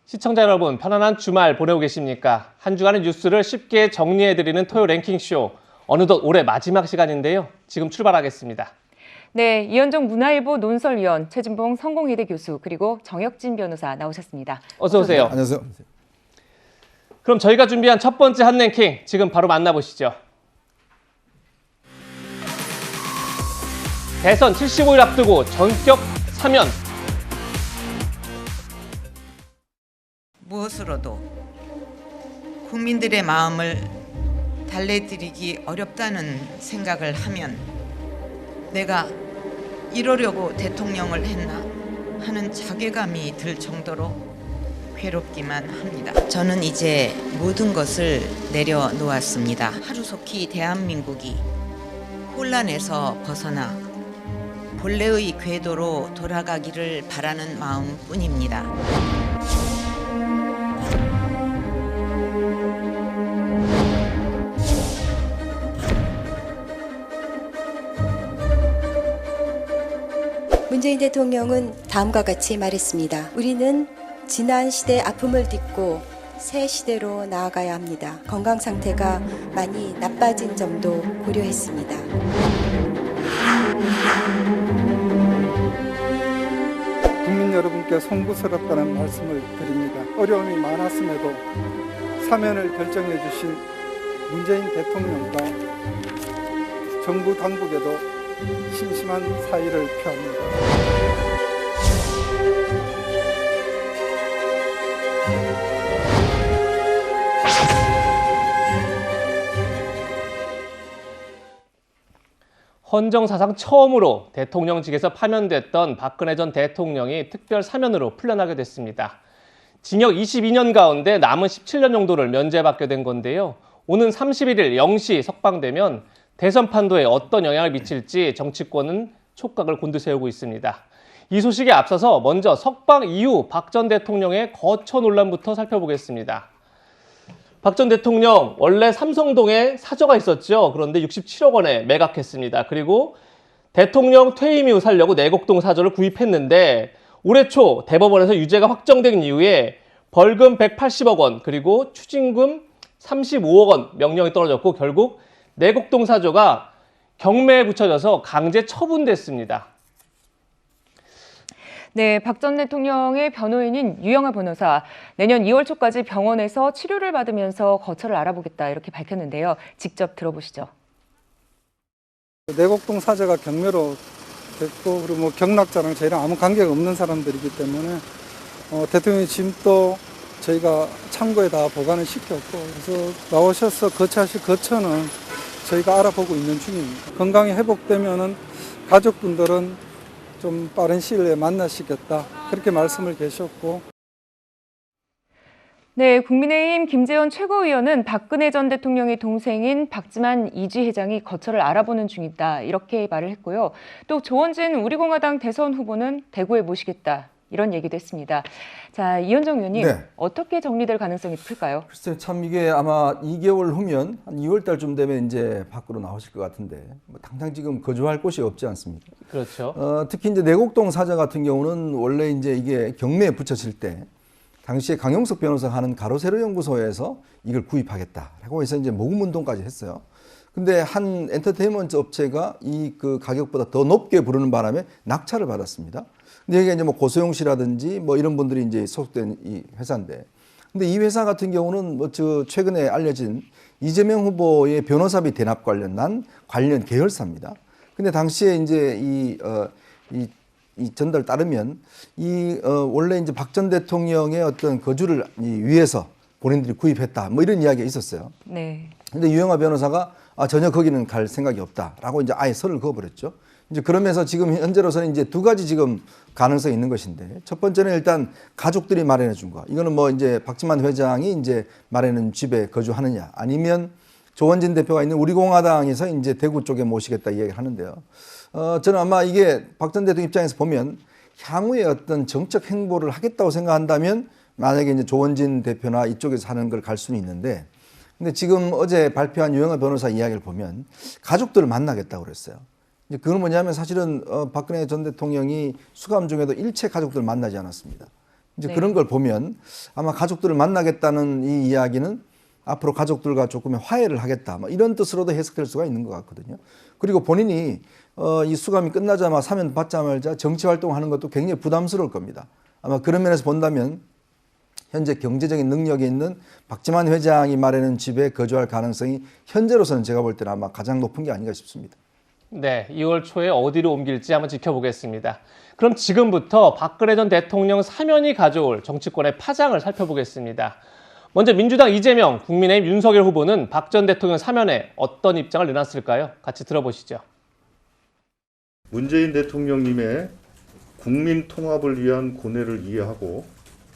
시청자 여러분, 편안한 주말 보내고 계십니까? 한 주간의 뉴스를 쉽게 정리해드리는 토요 랭킹쇼. 어느덧 올해 마지막 시간인데요. 지금 출발하겠습니다. 네, 이현정 문화일보 논설위원, 최진봉 성공회대 교수, 그리고 정혁진 변호사 나오셨습니다. 어서 오세요. 네, 안녕하세요. 그럼 저희가 준비한 첫 번째 한 랭킹 지금 바로 만나보시죠. 대선 75일 앞두고 전격 사면. 무엇으로도 국민들의 마음을 달래드리기 어렵다는 생각을 하면 내가 이러려고 대통령을 했나 하는 자괴감이 들 정도로 괴롭기만 합니다. 저는 이제 모든 것을 내려놓았습니다. 하루속히 대한민국이 혼란에서 벗어나 본래의 궤도로 돌아가기를 바라는 마음뿐입니다. 문재인 대통령은 다음과 같이 말했습니다. 우리는 지난 시대의 아픔을 딛고 새 시대로 나아가야 합니다. 건강 상태가 많이 나빠진 점도 고려했습니다. 국민 여러분께 송구스럽다는 말씀을 드립니다. 어려움이 많았음에도 사면을 결정해 주신 문재인 대통령과 정부 당국에도 심심한 사의를 표합니다. 헌정사상 처음으로 대통령직에서 파면됐던 박근혜 전 대통령이 특별 사면으로 풀려나게 됐습니다. 징역 22년 가운데 남은 17년 정도를 면제받게 된 건데요. 오는 31일 0시 석방되면 대선 판도에 어떤 영향을 미칠지 정치권은 촉각을 곤두세우고 있습니다. 이 소식에 앞서서 먼저 석방 이후 박 전 대통령의 거처 논란부터 살펴보겠습니다. 박 전 대통령 원래 삼성동에 사저가 있었죠. 그런데 67억 원에 매각했습니다. 그리고 대통령 퇴임 이후 살려고 내곡동 사저를 구입했는데 올해 초 대법원에서 유죄가 확정된 이후에 벌금 180억 원 그리고 추징금 35억 원 명령이 떨어졌고 결국 내곡동 사저가 경매에 붙여져서 강제 처분됐습니다. 네, 박 전 대통령의 변호인인 유영하 변호사, 내년 2월 초까지 병원에서 치료를 받으면서 거처를 알아보겠다 이렇게 밝혔는데요. 직접 들어보시죠. 내곡동 사저가 경매로 됐고 그리고 경락자랑 저희랑 아무 관계가 없는 사람들이기 때문에 대통령의 짐도 저희가 창고에 다 보관을 시켰고 그래서 나오셔서 거처하실 거처는 저희가 알아보고 있는 중입니다. 건강이 회복되면은 가족분들은 좀 빠른 시일 내에 만나시겠다 그렇게 말씀을 계셨고. 네, 국민의힘 김재원 최고위원은 박근혜 전 대통령의 동생인 박지만 이지 회장이 거처를 알아보는 중이다 이렇게 말을 했고요. 또 조원진 우리공화당 대선 후보는 대구에 모시겠다 이런 얘기도 했습니다. 자, 이현정 의원님, 네. 어떻게 정리될 가능성이 클까요? 글쎄요, 참 이게 아마 2개월 후면 한 2월 달쯤 되면 이제 밖으로 나오실 것 같은데 당장 지금 거주할 곳이 없지 않습니까? 그렇죠. 특히 이제 내곡동 사저 같은 경우는 원래 이제 이게 경매에 붙여질 때 당시에 강용석 변호사가 하는 가로세로 연구소에서 이걸 구입하겠다라고 해서 이제 모금 운동까지 했어요. 근데 한 엔터테인먼트 업체가 이 그 가격보다 더 높게 부르는 바람에 낙찰을 받았습니다. 근데 이게 이제 뭐 고소영 씨라든지 뭐 이런 분들이 이제 소속된 이 회사인데, 근데 이 회사 같은 경우는 뭐 저 최근에 알려진 이재명 후보의 변호사비 대납 관련한 관련 계열사입니다. 근데 당시에 이제 이 전달 따르면 원래 이제 박 전 대통령의 어떤 거주를 위해서 본인들이 구입했다 뭐 이런 이야기가 있었어요. 네. 근데 유영하 변호사가 전혀 거기는 갈 생각이 없다라고 이제 아예 선을 그어버렸죠. 이제 그러면서 지금 현재로서는 이제 두 가지 지금 가능성이 있는 것인데, 첫 번째는 일단 가족들이 마련해 준 거. 이거는 뭐 이제 박지만 회장이 이제 마련한 집에 거주하느냐, 아니면 조원진 대표가 있는 우리공화당에서 이제 대구 쪽에 모시겠다 이야기를 하는데요. 저는 아마 이게 박 전 대통령 입장에서 보면 향후에 어떤 정책 행보를 하겠다고 생각한다면 만약에 이제 조원진 대표나 이쪽에서 하는 걸 갈 수는 있는데, 근데 지금 어제 발표한 유영하 변호사 이야기를 보면 가족들을 만나겠다고 그랬어요. 이제 그건 뭐냐면 사실은 박근혜 전 대통령이 수감 중에도 일체 가족들을 만나지 않았습니다. 이제 네. 그런 걸 보면 아마 가족들을 만나겠다는 이 이야기는 앞으로 가족들과 조금의 화해를 하겠다, 뭐 이런 뜻으로도 해석될 수가 있는 것 같거든요. 그리고 본인이 이 수감이 끝나자마자 사면 받자마자 정치 활동하는 것도 굉장히 부담스러울 겁니다. 아마 그런 면에서 본다면 현재 경제적인 능력이 있는 박지만 회장이 마련한 집에 거주할 가능성이 현재로서는 제가 볼 때는 아마 가장 높은 게 아닌가 싶습니다. 네, 2월 초에 어디로 옮길지 한번 지켜보겠습니다. 그럼 지금부터 박근혜 전 대통령 사면이 가져올 정치권의 파장을 살펴보겠습니다. 먼저 민주당 이재명, 국민의힘 윤석열 후보는 박 전 대통령 사면에 어떤 입장을 내놨을까요? 같이 들어보시죠. 문재인 대통령님의 국민 통합을 위한 고뇌를 이해하고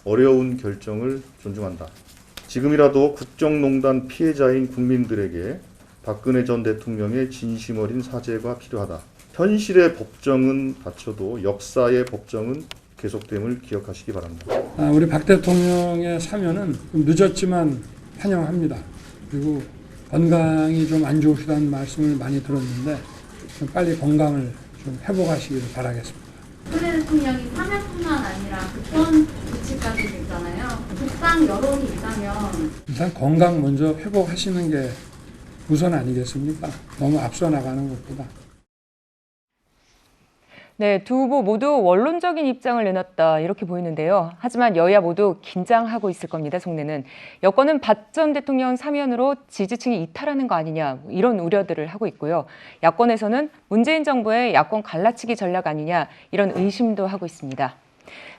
어려운 결정을 존중한다. 지금이라도 국정농단 피해자인 국민들에게 박근혜 전 대통령의 진심 어린 사죄가 필요하다. 현실의 법정은 닫혀도 역사의 법정은 계속됨을 기억하시기 바랍니다. 우리 박 대통령의 사면은 좀 늦었지만 환영합니다. 그리고 건강이 좀 안 좋으시다는 말씀을 많이 들었는데 좀 빨리 건강을 좀 회복하시기를 바라겠습니다. 박근혜 대통령이 사면뿐만 아니라 국권 조치까지 됐잖아요. 국당 여론이 있다면 일단 건강 먼저 회복하시는 게 우선 아니겠습니까? 너무 앞서 나가는 것보다. 네, 두 후보 모두 원론적인 입장을 내놨다 이렇게 보이는데요. 하지만 여야 모두 긴장하고 있을 겁니다. 속내는. 여권은 박 전 대통령 사면으로 지지층이 이탈하는 거 아니냐 이런 우려들을 하고 있고요. 야권에서는 문재인 정부의 야권 갈라치기 전략 아니냐 이런 의심도 하고 있습니다.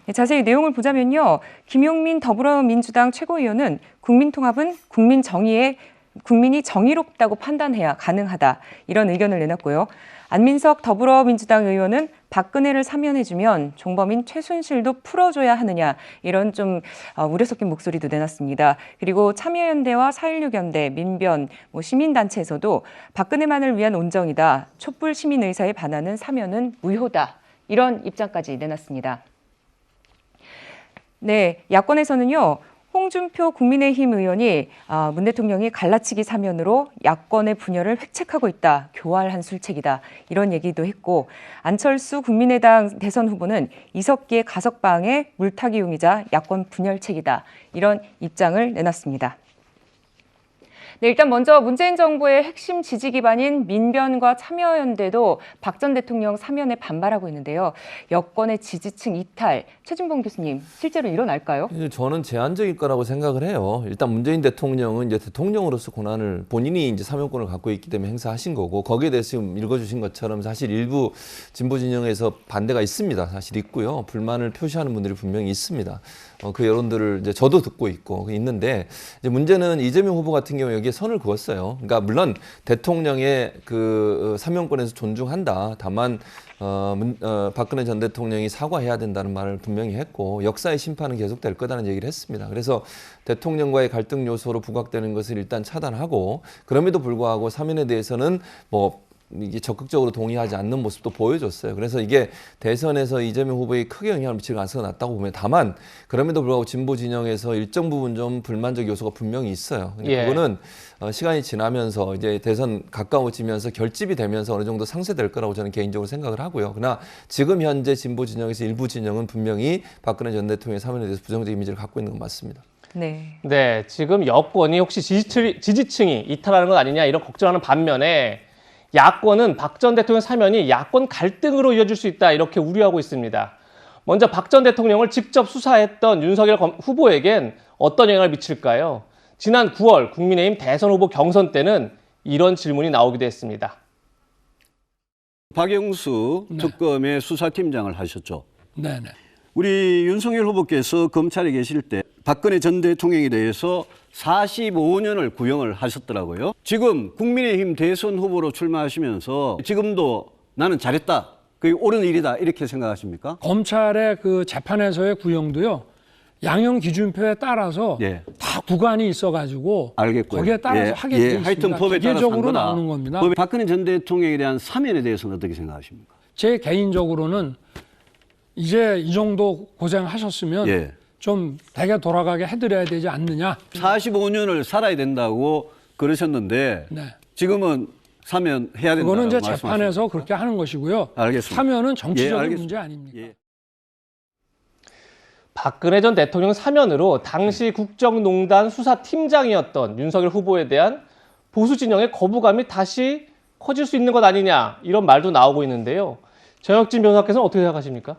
네, 자세히 내용을 보자면요. 김용민 더불어민주당 최고위원은 국민통합은 국민이 정의롭다고 판단해야 가능하다 이런 의견을 내놨고요. 안민석 더불어민주당 의원은 박근혜를 사면해주면 종범인 최순실도 풀어줘야 하느냐 이런 좀 우려 섞인 목소리도 내놨습니다. 그리고 참여연대와 4.16연대, 민변, 시민단체에서도 박근혜만을 위한 온정이다. 촛불 시민의사에 반하는 사면은 무효다. 이런 입장까지 내놨습니다. 네, 야권에서는요. 홍준표 국민의힘 의원이 문 대통령이 갈라치기 사면으로 야권의 분열을 획책하고 있다. 교활한 술책이다. 이런 얘기도 했고 안철수 국민의당 대선 후보는 이석기의 가석방의 물타기용이자 야권 분열책이다. 이런 입장을 내놨습니다. 네, 일단 먼저 문재인 정부의 핵심 지지 기반인 민변과 참여연대도 박 전 대통령 사면에 반발하고 있는데요. 여권의 지지층 이탈, 최진봉 교수님, 실제로 일어날까요? 저는 제한적일 거라고 생각을 해요. 일단 문재인 대통령은 이제 대통령으로서 권한을 본인이 이제 사면권을 갖고 있기 때문에 행사하신 거고 거기에 대해서 지금 읽어주신 것처럼 사실 일부 진보 진영에서 반대가 있습니다. 사실 있고요. 불만을 표시하는 분들이 분명히 있습니다. 그 여론들을 이제 저도 듣고 있고 있는데 이제 문제는 이재명 후보 같은 경우 여기에 선을 그었어요. 그러니까 물론 대통령의 그 사면권에서 존중한다. 다만 박근혜 전 대통령이 사과해야 된다는 말을 분명히 했고 역사의 심판은 계속될 거다는 얘기를 했습니다. 그래서 대통령과의 갈등 요소로 부각되는 것을 일단 차단하고 그럼에도 불구하고 사면에 대해서는 이게 적극적으로 동의하지 않는 모습도 보여줬어요. 그래서 이게 대선에서 이재명 후보에 크게 영향을 미칠 가능성이 낮다고 보면 다만 그럼에도 불구하고 진보 진영에서 일정 부분 좀 불만적 요소가 분명히 있어요. 예. 그거는 시간이 지나면서 이제 대선 가까워지면서 결집이 되면서 어느 정도 상쇄될 거라고 저는 개인적으로 생각을 하고요. 그러나 지금 현재 진보 진영에서 일부 진영은 분명히 박근혜 전 대통령의 사면에 대해서 부정적 이미지를 갖고 있는 건 맞습니다. 네, 지금 여권이 혹시 지지층이 이탈하는 건 아니냐 이런 걱정하는 반면에 야권은 박 전 대통령 사면이 야권 갈등으로 이어질 수 있다 이렇게 우려하고 있습니다. 먼저 박 전 대통령을 직접 수사했던 윤석열 후보에겐 어떤 영향을 미칠까요? 지난 9월 국민의힘 대선 후보 경선 때는 이런 질문이 나오기도 했습니다. 박영수 특검의 수사팀장을 하셨죠. 네네. 우리 윤석열 후보께서 검찰에 계실 때 박근혜 전 대통령에 대해서 45년을 구형을 하셨더라고요. 지금 국민의힘 대선 후보로 출마하시면서 지금도 나는 잘했다, 그게 옳은 일이다 이렇게 생각하십니까? 검찰의 그 재판에서의 구형도요. 양형 기준표에 따라서 다 구간이 있어가지고 알겠고요. 거기에 따라서 하게 되어 있습니다. 하여튼 법에 따라서 기계적으로 나오는 겁니다. 박근혜 전 대통령에 대한 사면에 대해서는 어떻게 생각하십니까? 제 개인적으로는 이제 이 정도 고생하셨으면 좀 대개 돌아가게 해드려야 되지 않느냐. 45년을 살아야 된다고 그러셨는데 지금은 사면해야 된다고 그거는 이제 말씀하십니까? 재판에서 그렇게 하는 것이고요. 알겠습니다. 사면은 정치적인 문제 아닙니까? 박근혜 전 대통령 사면으로 당시 국정농단 수사팀장이었던 윤석열 후보에 대한 보수 진영의 거부감이 다시 커질 수 있는 것 아니냐 이런 말도 나오고 있는데요. 정혁진 변호사께서는 어떻게 생각하십니까?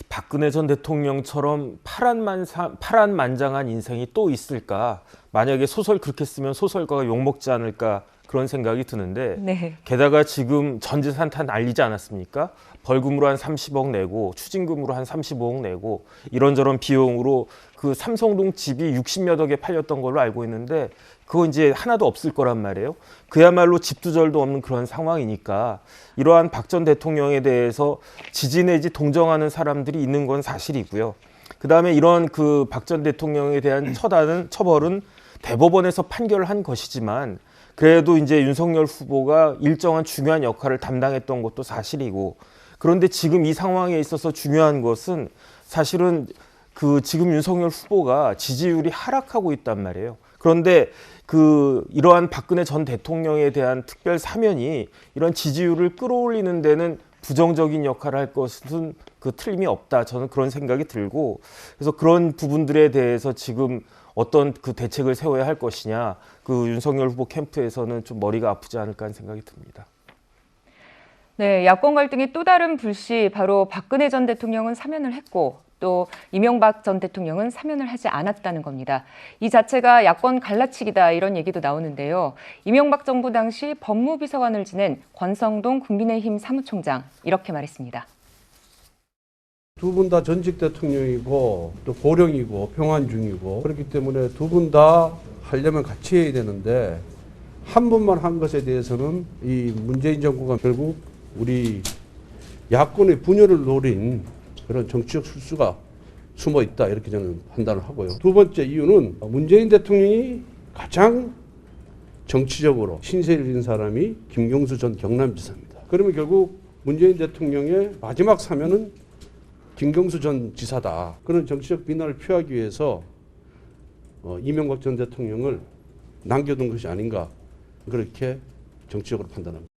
박근혜 전 대통령처럼 파란만장한 인생이 또 있을까? 만약에 소설 그렇게 쓰면 소설가가 욕먹지 않을까? 그런 생각이 드는데 네. 게다가 지금 전재산 다 날리지 않았습니까? 벌금으로 한 30억 내고 추징금으로 한 35억 내고 이런저런 비용으로 그 삼성동 집이 60몇 억에 팔렸던 걸로 알고 있는데 그거 이제 하나도 없을 거란 말이에요. 그야말로 집두절도 없는 그런 상황이니까 이러한 박 전 대통령에 대해서 지지 내지 동정하는 사람들이 있는 건 사실이고요. 그다음에 이런 그 박 전 대통령에 대한 처벌은 대법원에서 판결한 것이지만 그래도 이제 윤석열 후보가 일정한 중요한 역할을 담당했던 것도 사실이고 그런데 지금 이 상황에 있어서 중요한 것은 사실은 그 지금 윤석열 후보가 지지율이 하락하고 있단 말이에요. 그런데 이러한 박근혜 전 대통령에 대한 특별 사면이 이런 지지율을 끌어올리는 데는 부정적인 역할을 할 것은 틀림이 없다. 저는 그런 생각이 들고 그래서 그런 부분들에 대해서 지금 어떤 대책을 세워야 할 것이냐 윤석열 후보 캠프에서는 좀 머리가 아프지 않을까 하는 생각이 듭니다. 네, 야권 갈등의 또 다른 불씨 바로 박근혜 전 대통령은 사면을 했고 또 이명박 전 대통령은 사면을 하지 않았다는 겁니다. 이 자체가 야권 갈라치기다 이런 얘기도 나오는데요. 이명박 정부 당시 법무비서관을 지낸 권성동 국민의힘 사무총장 이렇게 말했습니다. 두 분 다 전직 대통령이고 또 고령이고 평안 중이고 그렇기 때문에 두 분 다 하려면 같이 해야 되는데 한 분만 한 것에 대해서는 이 문재인 정부가 결국 우리 야권의 분열을 노린 그런 정치적 술수가 숨어 있다 이렇게 저는 판단을 하고요. 두 번째 이유는 문재인 대통령이 가장 정치적으로 신세를 진 사람이 김경수 전 경남지사입니다. 그러면 결국 문재인 대통령의 마지막 사면은 김경수 전 지사다. 그런 정치적 비난을 피하기 위해서 이명박 전 대통령을 남겨둔 것이 아닌가 그렇게 정치적으로 판단합니다.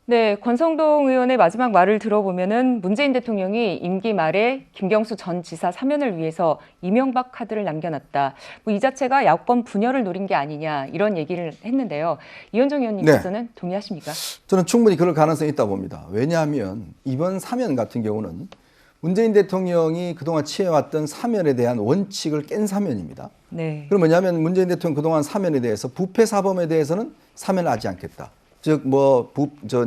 네, 권성동 의원의 마지막 말을 들어보면은 문재인 대통령이 임기 말에 김경수 전 지사 사면을 위해서 이명박 카드를 남겨놨다. 이 자체가 야권 분열을 노린 게 아니냐 이런 얘기를 했는데요. 이현정 의원님께서는 동의하십니까? 저는 충분히 그럴 가능성이 있다고 봅니다. 왜냐하면 이번 사면 같은 경우는 문재인 대통령이 그동안 취해왔던 사면에 대한 원칙을 깬 사면입니다. 네. 그럼 뭐냐면 문재인 대통령 그동안 사면에 대해서 부패 사범에 대해서는 사면을 하지 않겠다. 즉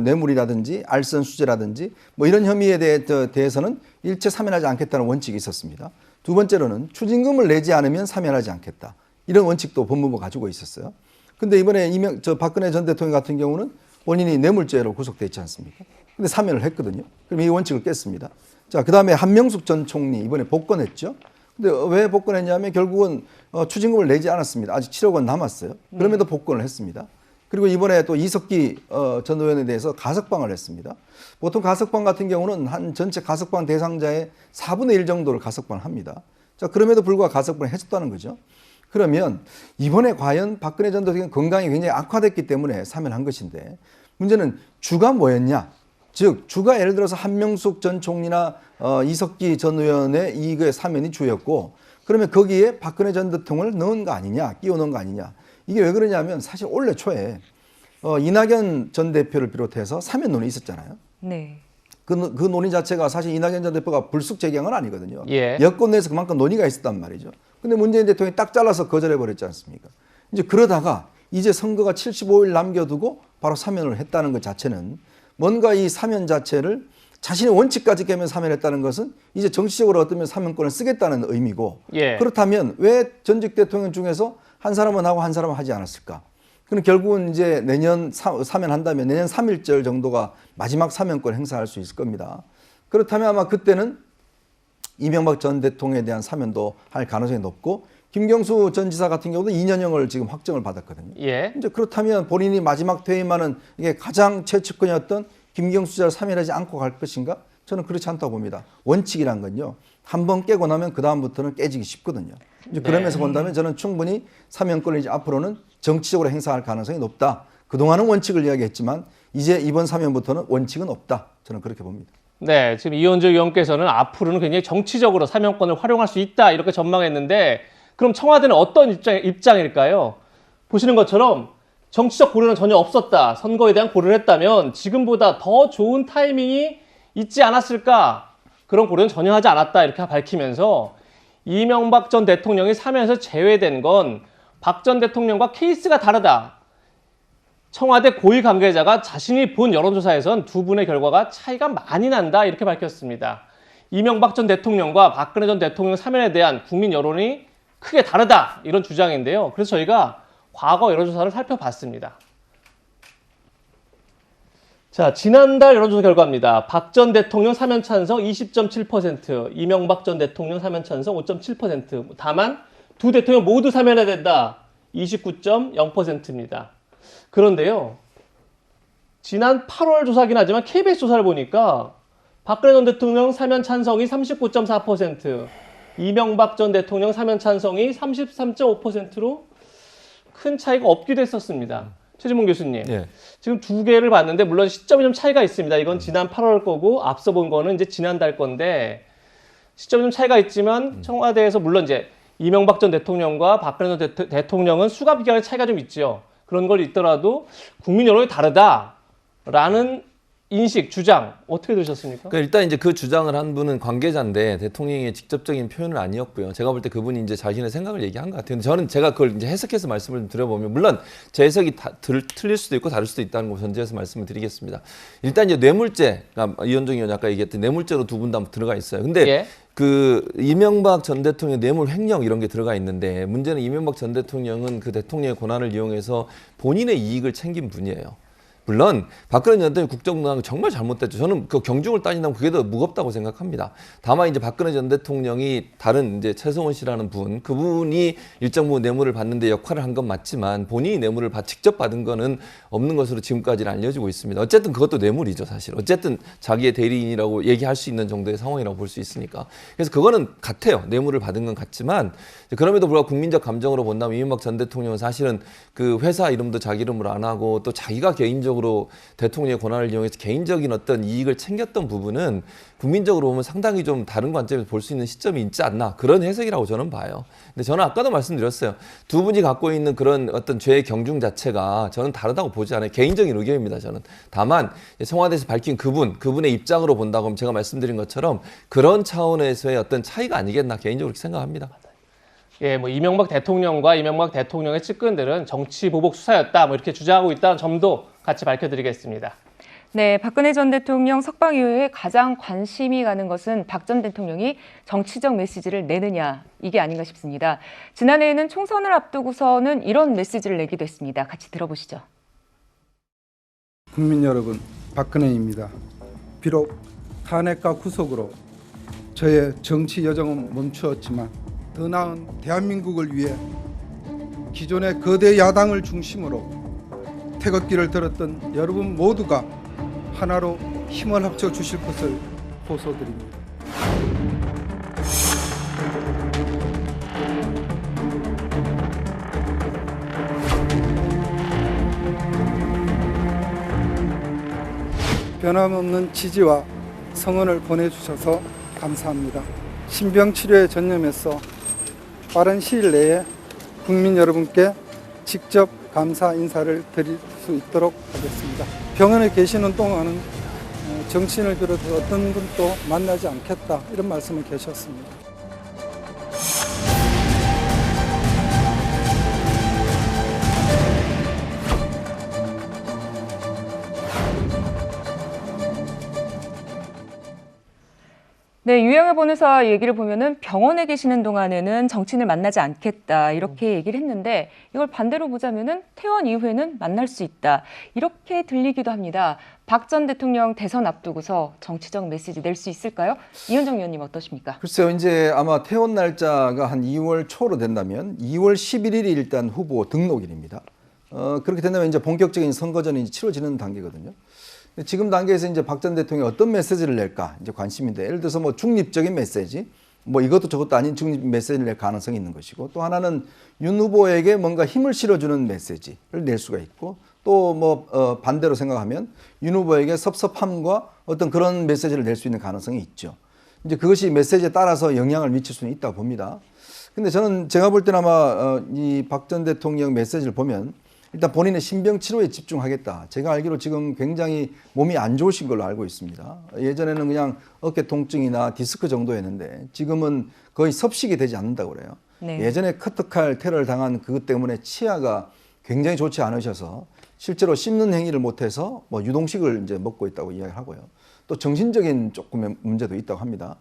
뇌물이라든지 알선 수재라든지 이런 혐의에 대해서는 일체 사면하지 않겠다는 원칙이 있었습니다. 두 번째로는 추징금을 내지 않으면 사면하지 않겠다. 이런 원칙도 법무부가 가지고 있었어요. 근데 이번에 박근혜 전 대통령 같은 경우는 본인이 뇌물죄로 구속돼 있지 않습니까? 근데 사면을 했거든요. 그럼 이 원칙을 깼습니다. 자, 그다음에 한명숙 전 총리 이번에 복권했죠. 근데 왜 복권했냐면 결국은 추징금을 내지 않았습니다. 아직 7억 원 남았어요. 그럼에도 복권을 했습니다. 그리고 이번에 또 이석기 전 의원에 대해서 가석방을 했습니다. 보통 가석방 같은 경우는 한 전체 가석방 대상자의 4분의 1 정도를 가석방을 합니다. 자, 그럼에도 불구하고 가석방을 해줬다는 거죠. 그러면 이번에 과연 박근혜 전 대통령 건강이 굉장히 악화됐기 때문에 사면한 것인데 문제는 주가 뭐였냐? 즉 주가 예를 들어서 한명숙 전 총리나 이석기 전 의원의 이익의 사면이 주였고 그러면 거기에 박근혜 전 대통령을 넣은 거 아니냐? 끼워 넣은 거 아니냐? 이게 왜 그러냐면 사실 올해 초에 이낙연 전 대표를 비롯해서 사면 논의 있었잖아요. 네. 그 논의 자체가 사실 이낙연 전 대표가 불쑥 제기한 건 아니거든요. 예. 여권 내에서 그만큼 논의가 있었단 말이죠. 근데 문재인 대통령이 딱 잘라서 거절해버렸지 않습니까? 이제 그러다가 이제 선거가 75일 남겨두고 바로 사면을 했다는 것 자체는 뭔가 이 사면 자체를 자신의 원칙까지 깨면 사면했다는 것은 이제 정치적으로 어떤 사면권을 쓰겠다는 의미고 예. 그렇다면 왜 전직 대통령 중에서 한 사람은 하고 한 사람은 하지 않았을까? 그럼 결국은 이제 내년 사면한다면 내년 3.1절 정도가 마지막 사면권 행사할 수 있을 겁니다. 그렇다면 아마 그때는 이명박 전 대통령에 대한 사면도 할 가능성이 높고 김경수 전 지사 같은 경우도 2년형을 지금 확정을 받았거든요. 예. 이제 그렇다면 본인이 마지막 퇴임하는 이게 가장 최측근이었던 김경수 지사를 사면하지 않고 갈 것인가? 저는 그렇지 않다고 봅니다. 원칙이란 건요. 한번 깨고 나면 그 다음부터는 깨지기 쉽거든요. 이제 그러면서 본다면 저는 충분히 사면권을 이제 앞으로는 정치적으로 행사할 가능성이 높다. 그동안은 원칙을 이야기했지만 이제 이번 사면부터는 원칙은 없다. 저는 그렇게 봅니다. 네, 지금 이현주 의원께서는 앞으로는 굉장히 정치적으로 사면권을 활용할 수 있다 이렇게 전망했는데 그럼 청와대는 어떤 입장일까요? 보시는 것처럼 정치적 고려는 전혀 없었다. 선거에 대한 고려를 했다면 지금보다 더 좋은 타이밍이 있지 않았을까? 그런 고려는 전혀 하지 않았다 이렇게 밝히면서 이명박 전 대통령이 사면에서 제외된 건 박 전 대통령과 케이스가 다르다. 청와대 고위 관계자가 자신이 본 여론조사에선 두 분의 결과가 차이가 많이 난다 이렇게 밝혔습니다. 이명박 전 대통령과 박근혜 전 대통령 사면에 대한 국민 여론이 크게 다르다 이런 주장인데요. 그래서 저희가 과거 여론조사를 살펴봤습니다. 자, 지난달 여론조사 결과입니다. 박 전 대통령 사면 찬성 20.7%, 이명박 전 대통령 사면 찬성 5.7%. 다만 두 대통령 모두 사면해야 된다 29.0%입니다. 그런데요, 지난 8월 조사긴 하지만 KBS 조사를 보니까 박근혜 전 대통령 사면 찬성이 39.4%, 이명박 전 대통령 사면 찬성이 33.5%로 큰 차이가 없기도 했었습니다. 최진봉 교수님, 예. 지금 두 개를 봤는데 물론 시점이 좀 차이가 있습니다. 이건 지난 8월 거고 앞서 본 거는 이제 지난달 건데 시점이 좀 차이가 있지만 청와대에서 물론 이제 이명박 전 대통령과 박근혜 전 대통령은 수감 기간의 차이가 좀 있죠. 그런 걸 있더라도 국민 여론이 다르다라는 인식, 주장 어떻게 들으셨습니까? 그러니까 일단 이제 그 주장을 한 분은 관계자인데 대통령의 직접적인 표현은 아니었고요. 제가 볼 때 그분이 이제 자신의 생각을 얘기한 것 같아요. 근데 저는 제가 그걸 이제 해석해서 말씀을 드려보면 물론 제 해석이 틀릴 수도 있고 다를 수도 있다는 걸 전제해서 말씀을 드리겠습니다. 일단 이제 뇌물죄, 그러니까 이현정 의원이 아까 얘기했던 뇌물죄로 두 분 다 들어가 있어요. 근데 예. 그 이명박 전 대통령의 뇌물 횡령 이런 게 들어가 있는데 문제는 이명박 전 대통령은 그 대통령의 권한을 이용해서 본인의 이익을 챙긴 분이에요. 물론 박근혜 전 대통령 국정농단 정말 잘못됐죠. 저는 그 경중을 따진다면 그게 더 무겁다고 생각합니다. 다만 이제 박근혜 전 대통령이 다른 이제 최성원 씨라는 분, 그분이 일정 부분 뇌물을 받는데 역할을 한 건 맞지만 본인이 뇌물을 직접 받은 거는 없는 것으로 지금까지는 알려지고 있습니다. 어쨌든 그것도 뇌물이죠, 사실. 어쨌든 자기의 대리인이라고 얘기할 수 있는 정도의 상황이라고 볼 수 있으니까. 그래서 그거는 같아요. 뇌물을 받은 건 같지만 그럼에도 불구하고 국민적 감정으로 본다면 이명박 전 대통령은 사실은 그 회사 이름도 자기 이름으로 안 하고 또 자기가 개인적으로 대통령의 권한을 이용해서 개인적인 어떤 이익을 챙겼던 부분은 국민적으로 보면 상당히 좀 다른 관점에서 볼 수 있는 시점이 있지 않나 그런 해석이라고 저는 봐요. 근데 저는 아까도 말씀드렸어요. 두 분이 갖고 있는 그런 어떤 죄의 경중 자체가 저는 다르다고 보지 않아요. 개인적인 의견입니다. 저는. 다만 청와대에서 밝힌 그분의 입장으로 본다고 하면 제가 말씀드린 것처럼 그런 차원에서의 어떤 차이가 아니겠나 개인적으로 그렇게 생각합니다. 예, 뭐 이명박 대통령과 이명박 대통령의 측근들은 정치 보복 수사였다, 뭐 이렇게 주장하고 있다는 점도 같이 밝혀드리겠습니다. 네, 박근혜 전 대통령 석방 이후에 가장 관심이 가는 것은 박 전 대통령이 정치적 메시지를 내느냐 이게 아닌가 싶습니다. 지난해에는 총선을 앞두고서는 이런 메시지를 내기도 했습니다. 같이 들어보시죠. 국민 여러분, 박근혜입니다. 비록 탄핵과 구속으로 저의 정치 여정은 멈추었지만 더 나은 대한민국을 위해 기존의 거대 야당을 중심으로 태극기를 들었던 여러분 모두가 하나로 힘을 합쳐 주실 것을 호소드립니다. 변함없는 지지와 성원을 보내주셔서 감사합니다. 신병치료에 전념해서 빠른 시일 내에 국민 여러분께 직접 감사 인사를 드릴 수 있도록 하겠습니다. 병원에 계시는 동안은 정치인을 비롯해 어떤 분도 만나지 않겠다 이런 말씀을 계셨습니다. 네, 유영애 변호사 얘기를 보면은 병원에 계시는 동안에는 정치인을 만나지 않겠다 이렇게 얘기를 했는데 이걸 반대로 보자면은 퇴원 이후에는 만날 수 있다 이렇게 들리기도 합니다. 박 전 대통령 대선 앞두고서 정치적 메시지 낼 수 있을까요? 이현정 의원님 어떠십니까? 글쎄요, 이제 아마 퇴원 날짜가 한 2월 초로 된다면 2월 11일이 일단 후보 등록일입니다. 그렇게 된다면 이제 본격적인 선거전이 치러지는 단계거든요. 지금 단계에서 이제 박 전 대통령이 어떤 메시지를 낼까 이제 관심인데, 예를 들어서 뭐 중립적인 메시지, 뭐 이것도 저것도 아닌 중립 메시지를 낼 가능성이 있는 것이고, 또 하나는 윤 후보에게 뭔가 힘을 실어주는 메시지를 낼 수가 있고, 또 또 뭐 반대로 생각하면 윤 후보에게 섭섭함과 어떤 그런 메시지를 낼 수 있는 가능성이 있죠. 이제 그것이 메시지에 따라서 영향을 미칠 수는 있다고 봅니다. 근데 저는 제가 볼 때는 아마 이 박 전 대통령 메시지를 보면 일단 본인의 신병 치료에 집중하겠다. 제가 알기로 지금 굉장히 몸이 안 좋으신 걸로 알고 있습니다. 예전에는 그냥 어깨 통증이나 디스크 정도였는데 지금은 거의 섭식이 되지 않는다고 그래요. 네. 예전에 커터칼 테러를 당한 그것 때문에 치아가 굉장히 좋지 않으셔서 실제로 씹는 행위를 못해서 뭐 유동식을 이제 먹고 있다고 이야기를 하고요. 또 정신적인 조금의 문제도 있다고 합니다.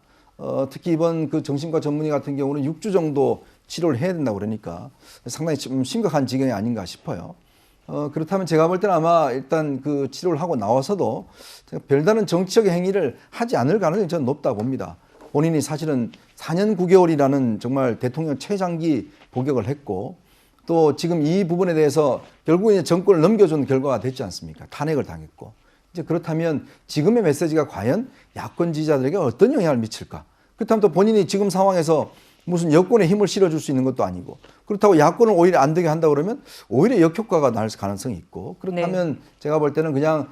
특히 이번 그 정신과 전문의 같은 경우는 6주 정도 치료를 해야 된다고 그러니까 상당히 좀 심각한 지경이 아닌가 싶어요. 그렇다면 제가 볼 때는 아마 일단 그 치료를 하고 나와서도 별다른 정치적인 행위를 하지 않을 가능성이 저는 높다 봅니다. 본인이 사실은 4년 9개월이라는 정말 대통령 최장기 복역을 했고 또 지금 이 부분에 대해서 결국은 이제 정권을 넘겨준 결과가 됐지 않습니까? 탄핵을 당했고. 이제 그렇다면 지금의 메시지가 과연 야권 지지자들에게 어떤 영향을 미칠까? 그렇다면 또 본인이 지금 상황에서 무슨 여권에 힘을 실어줄 수 있는 것도 아니고 그렇다고 야권을 오히려 안 되게 한다고 그러면 오히려 역효과가 날 가능성이 있고 그렇다면 제가 볼 때는 그냥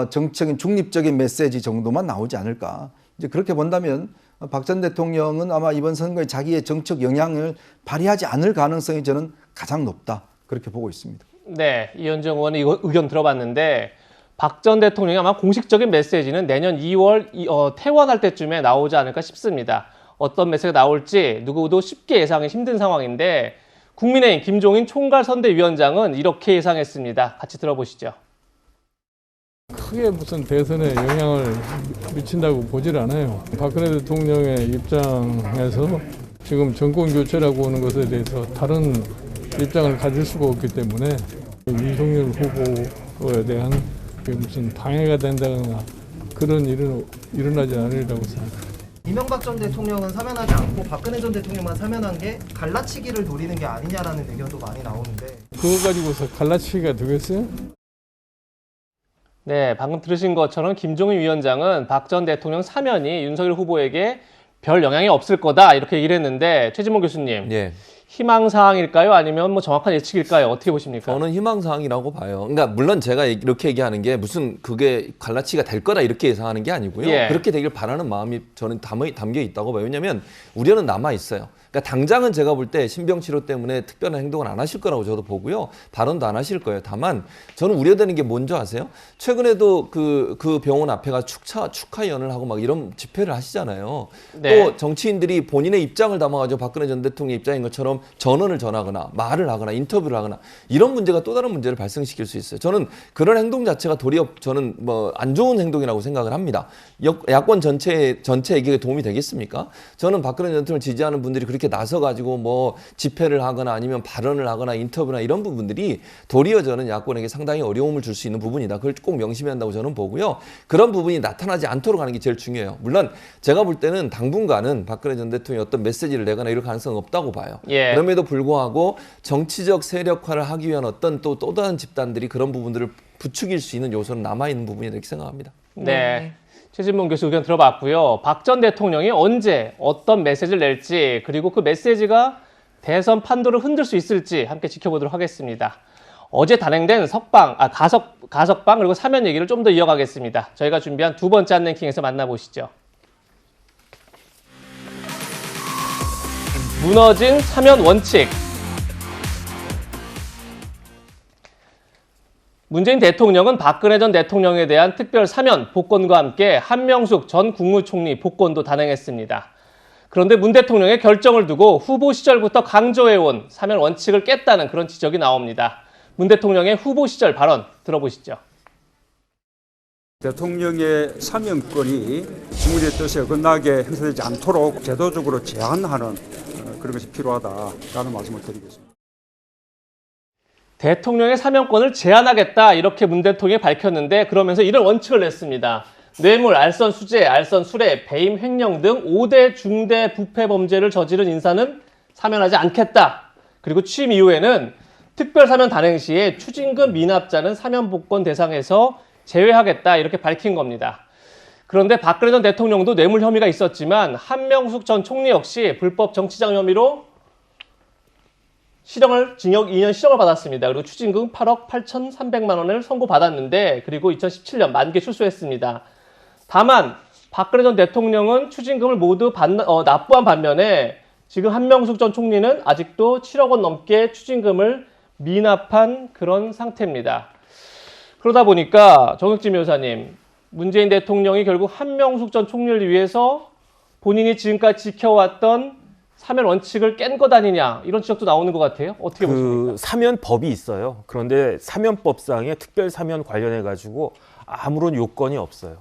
정치적인 중립적인 메시지 정도만 나오지 않을까. 이제 그렇게 본다면 박 전 대통령은 아마 이번 선거에 자기의 정책 영향을 발휘하지 않을 가능성이 저는 가장 높다. 그렇게 보고 있습니다. 네, 이현정 의원의 의견 들어봤는데 박 전 대통령이 아마 공식적인 메시지는 내년 2월 퇴원할 때쯤에 나오지 않을까 싶습니다. 어떤 메시지가 나올지 누구도 쉽게 예상이 힘든 상황인데 국민의힘 김종인 총괄선대위원장은 이렇게 예상했습니다. 같이 들어보시죠. 크게 무슨 대선에 영향을 미친다고 보질 않아요. 박근혜 대통령의 입장에서 지금 정권 교체라고 하는 것에 대해서 다른 입장을 가질 수가 없기 때문에 윤석열 후보에 대한 무슨 방해가 된다거나 그런 일은 일어나지 않으리라고 생각합니다. 이명박 전 대통령은 사면하지 않고 박근혜 전 대통령만 사면한 게 갈라치기를 노리는 게 아니냐라는 의견도 많이 나오는데 그거 가지고서 갈라치기가 되겠어요? 네, 방금 들으신 것처럼 김종인 위원장은 박 전 대통령 사면이 윤석열 후보에게 별 영향이 없을 거다 이렇게 얘기를 했는데 최진봉 교수님. 예. 희망사항일까요? 아니면 뭐 정확한 예측일까요? 어떻게 보십니까? 저는 희망사항이라고 봐요. 그러니까 물론 제가 이렇게 얘기하는 게 무슨 그게 갈라치기가 될 거다 이렇게 예상하는 게 아니고요. 예. 그렇게 되길 바라는 마음이 저는 담겨 있다고 봐요. 왜냐하면 우려는 남아 있어요. 그러니까 당장은 제가 볼 때 신병치료 때문에 특별한 행동을 안 하실 거라고 저도 보고요. 발언도 안 하실 거예요. 다만 저는 우려되는 게 뭔지 아세요? 최근에도 그 병원 앞에가 축하연을 하고 막 이런 집회를 하시잖아요. 네. 또 정치인들이 본인의 입장을 담아가지고 박근혜 전 대통령의 입장인 것처럼 전언을 전하거나 말을 하거나 인터뷰를 하거나 이런 문제가 또 다른 문제를 발생시킬 수 있어요. 저는 그런 행동 자체가 도리어 저는 뭐 안 좋은 행동이라고 생각을 합니다. 야권 전체에게 도움이 되겠습니까? 저는 박근혜 전 대통령을 지지하는 분들이 그렇게 나서가지고 뭐 집회를 하거나 아니면 발언을 하거나 인터뷰나 이런 부분들이 도리어 저는 야권에게 상당히 어려움을 줄 수 있는 부분이다. 그걸 꼭 명심해야 한다고 저는 보고요. 그런 부분이 나타나지 않도록 하는 게 제일 중요해요. 물론 제가 볼 때는 당분간은 박근혜 전 대통령이 어떤 메시지를 내거나 이럴 가능성은 없다고 봐요. 예. 그럼에도 불구하고 정치적 세력화를 하기 위한 어떤 또 다른 집단들이 그런 부분들을 부추길 수 있는 요소는 남아있는 부분이라고 이렇게 생각합니다. 네. 최진봉 교수 의견 들어봤고요. 박 전 대통령이 언제 어떤 메시지를 낼지 그리고 그 메시지가 대선 판도를 흔들 수 있을지 함께 지켜보도록 하겠습니다. 어제 단행된 가석방 그리고 사면 얘기를 좀 더 이어가겠습니다. 저희가 준비한 두 번째 안랭킹에서 만나보시죠. 무너진 사면 원칙. 문재인 대통령은 박근혜 전 대통령에 대한 특별 사면 복권과 함께 한명숙 전 국무총리 복권도 단행했습니다. 그런데 문 대통령의 결정을 두고 후보 시절부터 강조해온 사면 원칙을 깼다는 그런 지적이 나옵니다. 문 대통령의 후보 시절 발언 들어보시죠. 대통령의 사면권이 국민의 뜻에 어긋나게 행사되지 않도록 제도적으로 제한하는 그런 것이 필요하다라는 말씀을 드리겠습니다. 대통령의 사면권을 제한하겠다 이렇게 문 대통령이 밝혔는데 그러면서 이런 원칙을 냈습니다. 뇌물, 알선 수재, 알선 수뢰, 배임 횡령 등 5대 중대 부패 범죄를 저지른 인사는 사면하지 않겠다. 그리고 취임 이후에는 특별 사면 단행 시에 추징금 미납자는 사면 복권 대상에서 제외하겠다 이렇게 밝힌 겁니다. 그런데 박근혜 전 대통령도 뇌물 혐의가 있었지만 한명숙 전 총리 역시 불법 정치자금 혐의로 징역 2년 실형을 받았습니다. 그리고 추징금 8억 8,300만 원을 선고받았는데 그리고 2017년 만기 출소했습니다. 다만 박근혜 전 대통령은 추징금을 모두 납부한 반면에 지금 한명숙 전 총리는 아직도 7억 원 넘게 추징금을 미납한 그런 상태입니다. 그러다 보니까 정혁진 변호사님, 문재인 대통령이 결국 한명숙 전 총리를 위해서 본인이 지금까지 지켜왔던 사면 원칙을 깬 것 아니냐 이런 지적도 나오는 것 같아요. 어떻게 보십니까? 사면법이 있어요. 그런데 사면법상에 특별 사면 관련해 가지고 아무런 요건이 없어요.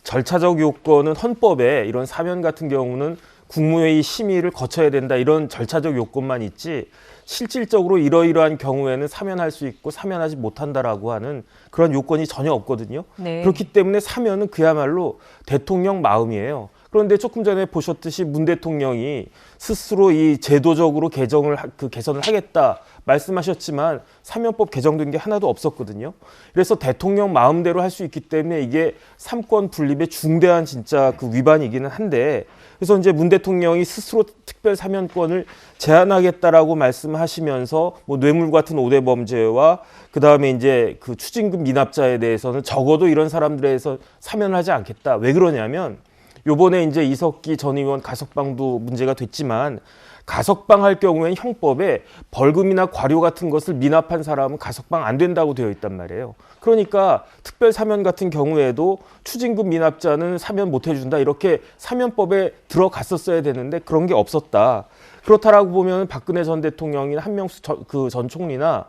절차적 요건은 헌법에 이런 사면 같은 경우는 국무회의 심의를 거쳐야 된다 이런 절차적 요건만 있지 실질적으로 이러이러한 경우에는 사면할 수 있고 사면하지 못한다라고 하는 그런 요건이 전혀 없거든요. 네. 그렇기 때문에 사면은 그야말로 대통령 마음이에요. 그런데 조금 전에 보셨듯이 문 대통령이 스스로 이 제도적으로 개선을 하겠다 말씀하셨지만 사면법 개정된 게 하나도 없었거든요. 그래서 대통령 마음대로 할 수 있기 때문에 이게 삼권 분립의 중대한 진짜 그 위반이기는 한데 그래서 이제 문 대통령이 스스로 특별 사면권을 제한하겠다라고 말씀하시면서 뭐 뇌물 같은 5대 범죄와 그다음에 이제 그 추징금 미납자에 대해서는 적어도 이런 사람들에 대해서 사면하지 않겠다. 왜 그러냐면 요번에 이제 이석기 전 의원 가석방도 문제가 됐지만 가석방 할 경우엔 형법에 벌금이나 과료 같은 것을 미납한 사람은 가석방 안 된다고 되어 있단 말이에요. 그러니까 특별 사면 같은 경우에도 추징금 미납자는 사면 못 해준다 이렇게 사면법에 들어갔었어야 되는데 그런 게 없었다. 그렇다라고 보면 박근혜 전 대통령이나 한명숙 전 총리나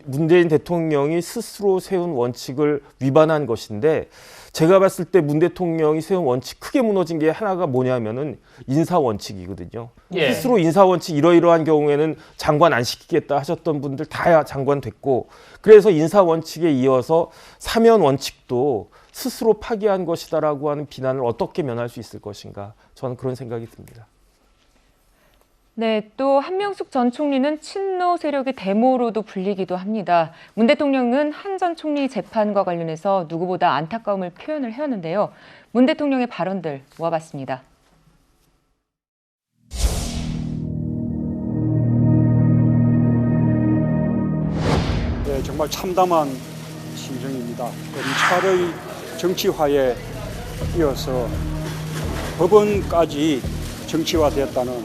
문재인 대통령이 스스로 세운 원칙을 위반한 것인데 제가 봤을 때 문 대통령이 세운 원칙 크게 무너진 게 하나가 뭐냐면은 인사 원칙이거든요. 예. 스스로 인사 원칙 이러이러한 경우에는 장관 안 시키겠다 하셨던 분들 다 장관 됐고 그래서 인사 원칙에 이어서 사면 원칙도 스스로 파기한 것이다라고 하는 비난을 어떻게 면할 수 있을 것인가 저는 그런 생각이 듭니다. 네, 또 한명숙 전 총리는 친노 세력의 데모로도 불리기도 합니다. 문 대통령은 한 전 총리 재판과 관련해서 누구보다 안타까움을 표현을 해왔는데요. 문 대통령의 발언들 모아봤습니다. 네, 정말 참담한 심정입니다. 검찰의 정치화에 이어서 법원까지 정치화되었다는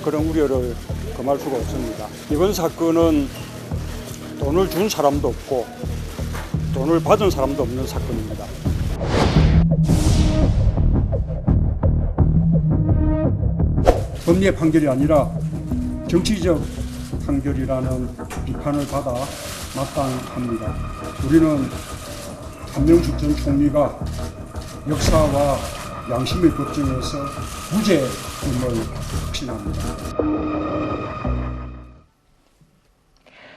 그런 우려를 금할 수가 없습니다. 이번 사건은 돈을 준 사람도 없고 돈을 받은 사람도 없는 사건입니다. 법리의 판결이 아니라 정치적 판결이라는 비판을 받아 마땅합니다. 우리는 한명숙 전 총리가 역사와 양심의 법정에서 무죄임을 확신합니다.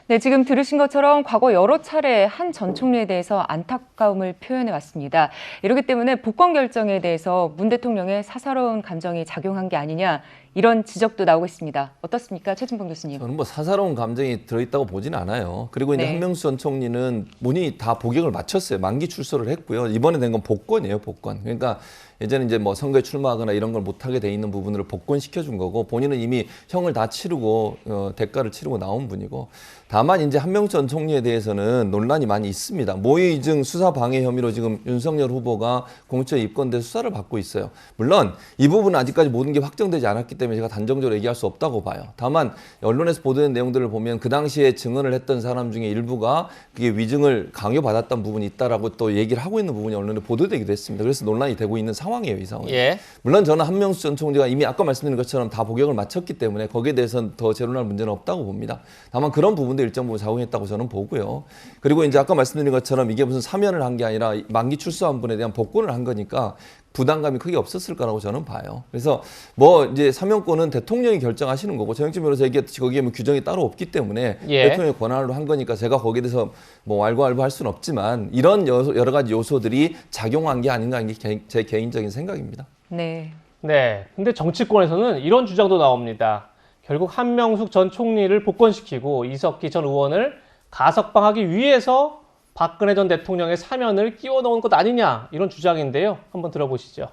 네, 지금 들으신 것처럼 과거 여러 차례 한 전 총리에 대해서 안타까움을 표현해 왔습니다. 이렇기 때문에 복권 결정에 대해서 문 대통령의 사사로운 감정이 작용한 게 아니냐 이런 지적도 나오고 있습니다. 어떻습니까, 최진봉 교수님? 저는 뭐 사사로운 감정이 들어있다고 보진 않아요. 그리고 이제 네. 한명숙 전 총리는 본인이 다 복역을 마쳤어요. 만기 출소를 했고요. 이번에 된 건 복권이에요, 복권. 그러니까 예전에 이제 뭐 선거에 출마하거나 이런 걸 못하게 돼 있는 부분을 복권시켜준 거고 본인은 이미 형을 다 치르고 대가를 치르고 나온 분이고 다만 이제 한명숙 전 총리에 대해서는 논란이 많이 있습니다. 모의이증 수사 방해 혐의로 지금 윤석열 후보가 공처에 입건돼 수사를 받고 있어요. 물론 이 부분은 아직까지 모든 게 확정되지 않았기 때문에 제가 단정적으로 얘기할 수 없다고 봐요. 다만 언론에서 보도된 내용들을 보면 그 당시에 증언을 했던 사람 중에 일부가 그게 위증을 강요받았던 부분이 있다라고 또 얘기를 하고 있는 부분이 언론에 보도되기도 했습니다. 그래서 논란이 되고 있는 상황이에요, 이 상황이. 예. 물론 저는 한명숙 전 총리가 이미 아까 말씀드린 것처럼 다 복역을 마쳤기 때문에 거기에 대해서는 더 재론할 문제는 없다고 봅니다. 다만 그런 부분도 일정 부분 작용했다고 저는 보고요. 그리고 이제 아까 말씀드린 것처럼 이게 무슨 사면을 한 게 아니라 만기 출소한 분에 대한 복권을 한 거니까 부담감이 크게 없었을 거라고 저는 봐요. 그래서 뭐 이제 사면권은 대통령이 결정하시는 거고 정혁진 변호사 얘기했듯이 거기에 뭐 규정이 따로 없기 때문에 예. 대통령의 권한으로 한 거니까 제가 거기에 대해서 뭐 알고할 수는 없지만 이런 여러 가지 요소들이 작용한 게 아닌가 하는 게 제 개인적인 생각입니다. 네. 네. 근데 정치권에서는 이런 주장도 나옵니다. 결국 한명숙 전 총리를 복권시키고 이석기 전 의원을 가석방하기 위해서 박근혜 전 대통령의 사면을 끼워 넣은 것 아니냐 이런 주장인데요. 한번 들어보시죠.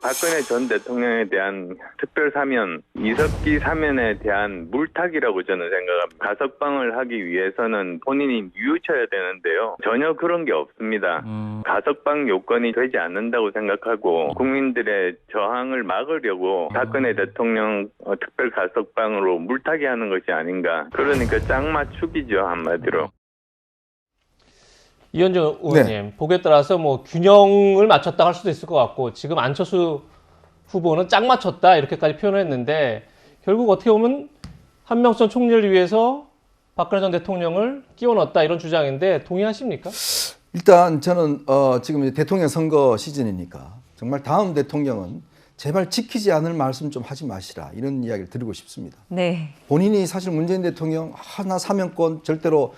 박근혜 전 대통령에 대한 특별 사면, 이석기 사면에 대한 물타기라고 저는 생각합니다. 가석방을 하기 위해서는 본인이 뉘우쳐야 되는데요. 전혀 그런 게 없습니다. 가석방 요건이 되지 않는다고 생각하고 국민들의 저항을 막으려고 박근혜 대통령 특별 가석방으로 물타기하는 것이 아닌가. 그러니까 짝맞추기죠, 한마디로. 이현정 의원님, 보기에 따라서 뭐 균형을 맞췄다 할 수도 있을 것 같고 지금 안철수 후보는 짝 맞췄다 이렇게까지 표현했는데 결국 어떻게 보면 한명숙 총리를 위해서 박근혜 전 대통령을 끼워 넣었다 이런 주장인데 동의하십니까? 일단 저는 지금 이제 대통령 선거 시즌이니까 정말 다음 대통령은 제발 지키지 않을 말씀 좀 하지 마시라 이런 이야기를 드리고 싶습니다. 네. 본인이 사실 문재인 대통령 나 사면권 절대로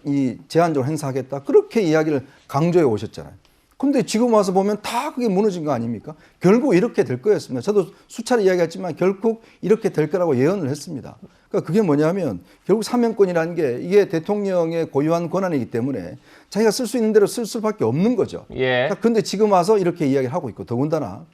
이 제한적으로 행사하겠다 그렇게 이야기를 강조해 오셨잖아요. 근데 지금 와서 보면 다 그게 무너진 거 아닙니까? 결국 이렇게 될 거였습니다. 저도 수차례 이야기했지만 결국 이렇게 될 거라고 예언을 했습니다. 그러니까 그게 뭐냐면 결국 사면권이라는 게 이게 대통령의 고유한 권한이기 때문에 자기가 쓸 수 있는 대로 쓸 수밖에 없는 거죠. 예. 근데 지금 와서 이렇게 이야기를 하고 있고 더군다나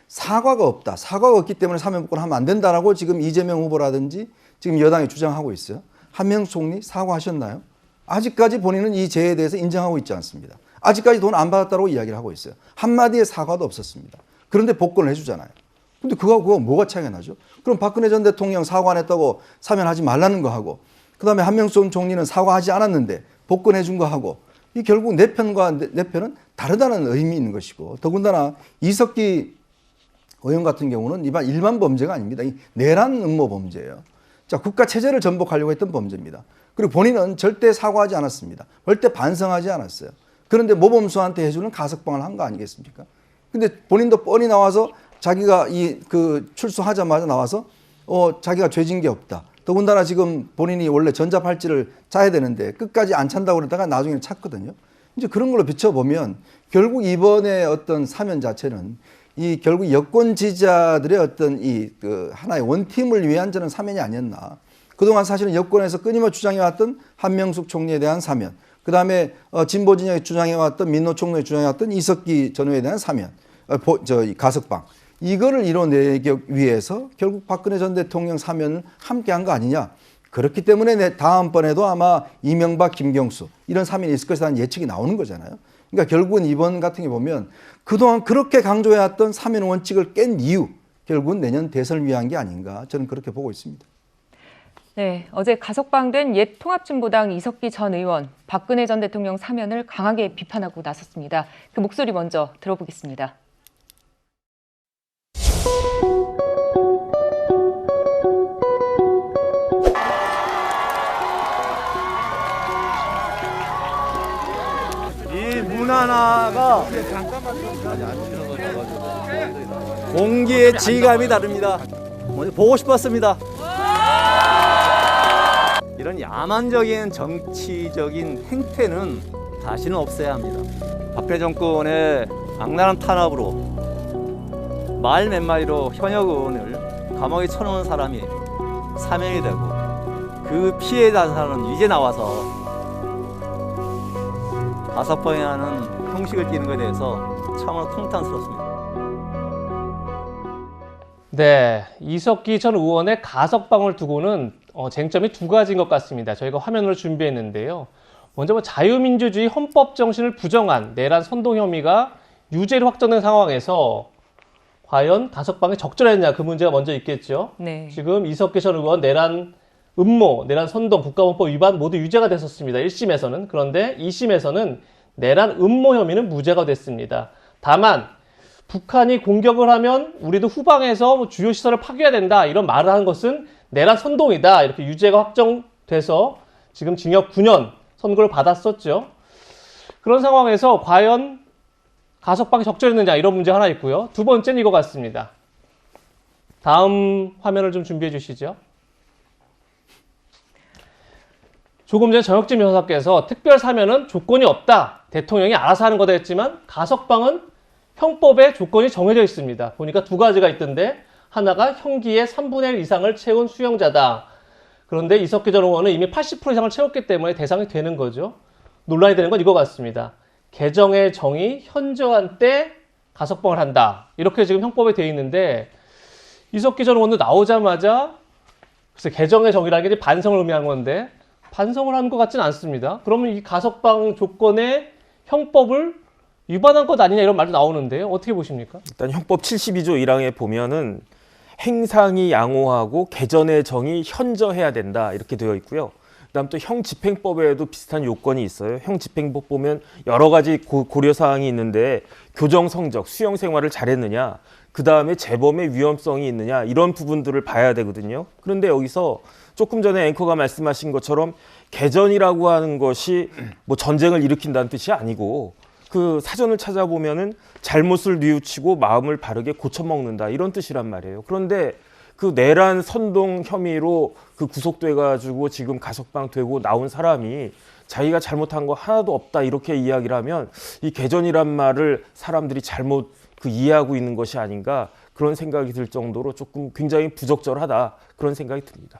사과가 없다. 사과가 없기 때문에 사면권 하면 안 된다라고 지금 이재명 후보라든지 지금 여당이 주장하고 있어요. 한명숙 총리 사과하셨나요? 아직까지 본인은 이 죄에 대해서 인정하고 있지 않습니다. 아직까지 돈 안 받았다고 이야기를 하고 있어요. 한마디의 사과도 없었습니다. 그런데 복권을 해주잖아요. 근데 그거 뭐가 차이가 나죠? 그럼 박근혜 전 대통령 사과 안 했다고 사면하지 말라는 거 하고 그다음에 한명숙 총리는 사과하지 않았는데 복권해 준 거 하고 이 결국 내 편과 내 편은 다르다는 의미 있는 것이고 더군다나 이석기 의원 같은 경우는 일반 범죄가 아닙니다. 이 내란 음모 범죄예요. 자, 국가 체제를 전복하려고 했던 범죄입니다. 그리고 본인은 절대 사과하지 않았습니다. 절대 반성하지 않았어요. 그런데 모범수한테 해주는 가석방을 한 거 아니겠습니까? 근데 본인도 뻔히 나와서 자기가 출소하자마자 나와서 자기가 죄진 게 없다. 더군다나 지금 본인이 원래 전자팔찌를 짜야 되는데 끝까지 안 찬다고 그러다가 나중에 찼거든요. 이제 그런 걸로 비춰보면 결국 이번에 어떤 사면 자체는 이 결국 여권 지지자들의 어떤 하나의 원팀을 위한 저는 사면이 아니었나. 그동안 사실은 여권에서 끊임없이 주장해왔던 한명숙 총리에 대한 사면, 그 다음에 진보 진영이 주장해왔던 민노 총리가 주장해왔던 이석기 전 의원에 대한 사면, 가석방. 이거를 이뤄내기 위해서 결국 박근혜 전 대통령 사면을 함께 한 거 아니냐. 그렇기 때문에 다음번에도 아마 이명박, 김경수 이런 사면이 있을 것이라는 예측이 나오는 거잖아요. 그러니까 결국은 이번 같은 게 보면 그동안 그렇게 강조해왔던 사면 원칙을 깬 이유, 결국은 내년 대선을 위한 게 아닌가 저는 그렇게 보고 있습니다. 네, 어제 가석방된 옛 통합진보당 이석기 전 의원, 박근혜 전 대통령 사면을 강하게 비판하고 나섰습니다. 그 목소리 먼저 들어보겠습니다. 이 문 하나가 공기의 질감이 다릅니다. 보고 싶었습니다. 이런 야만적인 정치적인 행태는 다시는 없어야 합니다. 박근혜 정권의 악랄한 탄압으로 말 몇 마디로 현역 의원을 감옥에 쳐넣은 사람이 사면이 되고 그 피해 자산은 이제 나와서 가석방이라는 형식을 띠는 것에 대해서 참으로 통탄스럽습니다. 네, 이석기 전 의원의 가석방을 두고는 쟁점이 두 가지인 것 같습니다. 저희가 화면으로 준비했는데요. 먼저 자유민주주의 헌법 정신을 부정한 내란 선동 혐의가 유죄로 확정된 상황에서 과연 가석방이 적절했냐 그 문제가 먼저 있겠죠. 네. 지금 이석기 전 의원 내란 음모, 내란 선동, 국가본법 위반 모두 유죄가 됐었습니다. 1심에서는. 그런데 2심에서는 내란 음모 혐의는 무죄가 됐습니다. 다만 북한이 공격을 하면 우리도 후방에서 주요 시설을 파괴해야 된다 이런 말을 하는 것은 내란 선동이다 이렇게 유죄가 확정돼서 지금 징역 9년 선고를 받았었죠. 그런 상황에서 과연 가석방이 적절했느냐 이런 문제 하나 있고요. 두 번째는 이거 같습니다. 다음 화면을 좀 준비해 주시죠. 조금 전에 정혁진 변호사께서 특별 사면은 조건이 없다. 대통령이 알아서 하는 거다 했지만 가석방은 형법에 조건이 정해져 있습니다. 보니까 두 가지가 있던데 하나가 형기의 3분의 1 이상을 채운 수용자다. 그런데 이석기 전 의원은 이미 80% 이상을 채웠기 때문에 대상이 되는 거죠. 논란이 되는 건 이거 같습니다. 개정의 정의 현저한 때 가석방을 한다. 이렇게 지금 형법에 되어 있는데 이석기 전 의원도 나오자마자 글쎄 개정의 정의라는 게 이제 반성을 의미한 건데 반성을 한 것 같지는 않습니다. 그러면 이 가석방 조건에 형법을 위반한 것 아니냐 이런 말도 나오는데요. 어떻게 보십니까? 일단 형법 72조 1항에 보면은 행상이 양호하고 개전의 정이 현저해야 된다 이렇게 되어 있고요. 그다음 또 형집행법에도 비슷한 요건이 있어요. 형집행법 보면 여러 가지 고려 사항이 있는데 교정 성적, 수용 생활을 잘했느냐, 그다음에 재범의 위험성이 있느냐 이런 부분들을 봐야 되거든요. 그런데 여기서 조금 전에 앵커가 말씀하신 것처럼 개전이라고 하는 것이 뭐 전쟁을 일으킨다는 뜻이 아니고 그 사전을 찾아보면은 잘못을 뉘우치고 마음을 바르게 고쳐먹는다 이런 뜻이란 말이에요. 그런데 그 내란 선동 혐의로 그 구속돼가지고 지금 가석방 되고 나온 사람이 자기가 잘못한 거 하나도 없다 이렇게 이야기를 하면 이 개전이란 말을 사람들이 잘못 그 이해하고 있는 것이 아닌가 그런 생각이 들 정도로 조금 굉장히 부적절하다 그런 생각이 듭니다.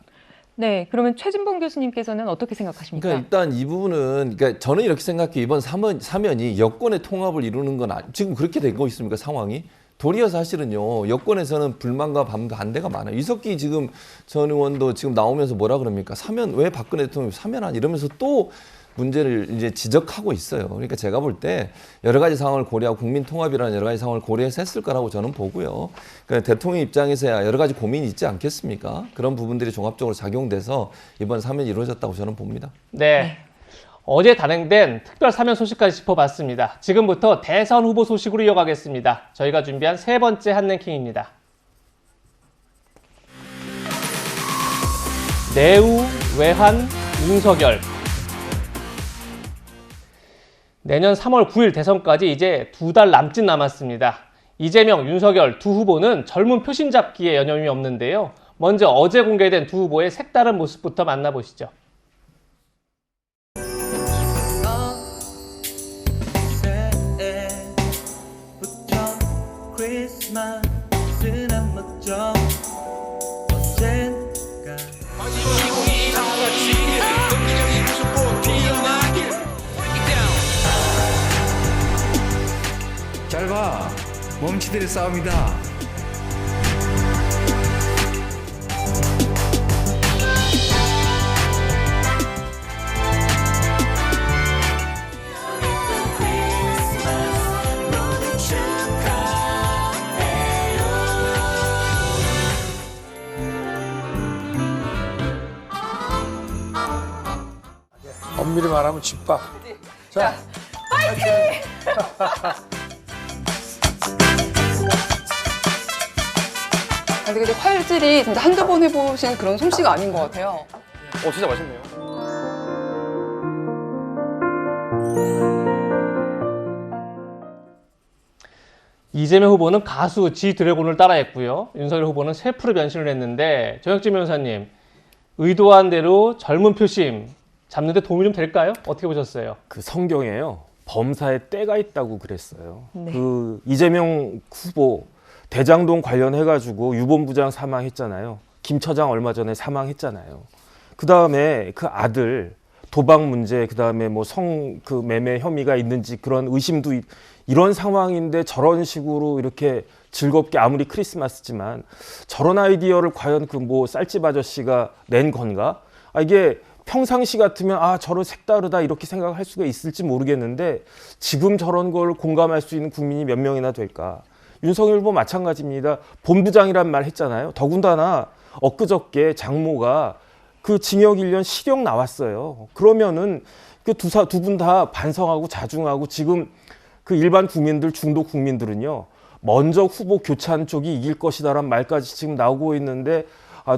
네, 그러면 최진봉 교수님께서는 어떻게 생각하십니까? 그러니까 일단 이 부분은 그러니까 저는 이렇게 생각해요. 이번 사면이 여권의 통합을 이루는 건 지금 그렇게 되고 있습니까 상황이? 도리어 사실은요 여권에서는 불만과 반대가 많아요. 이석기 지금 전 의원도 지금 나오면서 뭐라 그럽니까? 사면 왜 박근혜 대통령이 사면하니 이러면서 또 문제를 이제 지적하고 있어요. 그러니까 제가 볼 때 여러 가지 상황을 고려하고 국민 통합이라는 여러 가지 상황을 고려해서 했을 거라고 저는 보고요. 그러니까 대통령 입장에서야 여러 가지 고민이 있지 않겠습니까? 그런 부분들이 종합적으로 작용돼서 이번 사면이 이루어졌다고 저는 봅니다. 네. 어제 단행된 특별 사면 소식까지 짚어봤습니다. 지금부터 대선 후보 소식으로 이어가겠습니다. 저희가 준비한 세 번째 한랭킹입니다. 내우, 외환, 윤석열. 내년 3월 9일 대선까지 이제 2달 남짓 남았습니다. 이재명, 윤석열 두 후보는 젊은 표심 잡기에 여념이 없는데요. 먼저 어제 공개된 두 후보의 색다른 모습부터 만나보시죠. 잘 봐, 몸치들의 싸움이다. 엄밀히 말하면 집밥. 자, 파이팅! 아니 근데 활질이 진짜 한두 번 해보신 그런 솜씨가 아닌 것 같아요. 진짜 맛있네요. 이재명 후보는 가수 G-드래곤을 따라했고요. 윤석열 후보는 셰프로 변신을 했는데 정혁진 변호사님, 의도한 대로 젊은 표심 잡는데 도움이 좀 될까요? 어떻게 보셨어요? 그 성경에요. 범사에 때가 있다고 그랬어요. 네. 그 이재명 후보 대장동 관련해가지고 유본부장 사망했잖아요. 김 처장 얼마 전에 사망했잖아요. 그 다음에 그 아들 도박 문제, 그 다음에 뭐 그 매매 혐의가 있는지 그런 의심도 이런 상황인데 저런 식으로 이렇게 즐겁게 아무리 크리스마스지만 저런 아이디어를 과연 그 뭐 쌀집 아저씨가 낸 건가? 이게 평상시 같으면 저런 색다르다 이렇게 생각할 수가 있을지 모르겠는데 지금 저런 걸 공감할 수 있는 국민이 몇 명이나 될까? 윤석열 후보 마찬가지입니다. 본부장이란 말 했잖아요. 더군다나 엊그저께 장모가 그 징역 1년 실형 나왔어요. 그러면은 그 두 분 다 반성하고 자중하고 지금 그 일반 국민들, 중도 국민들은요. 먼저 후보 교체한 쪽이 이길 것이다라는 말까지 지금 나오고 있는데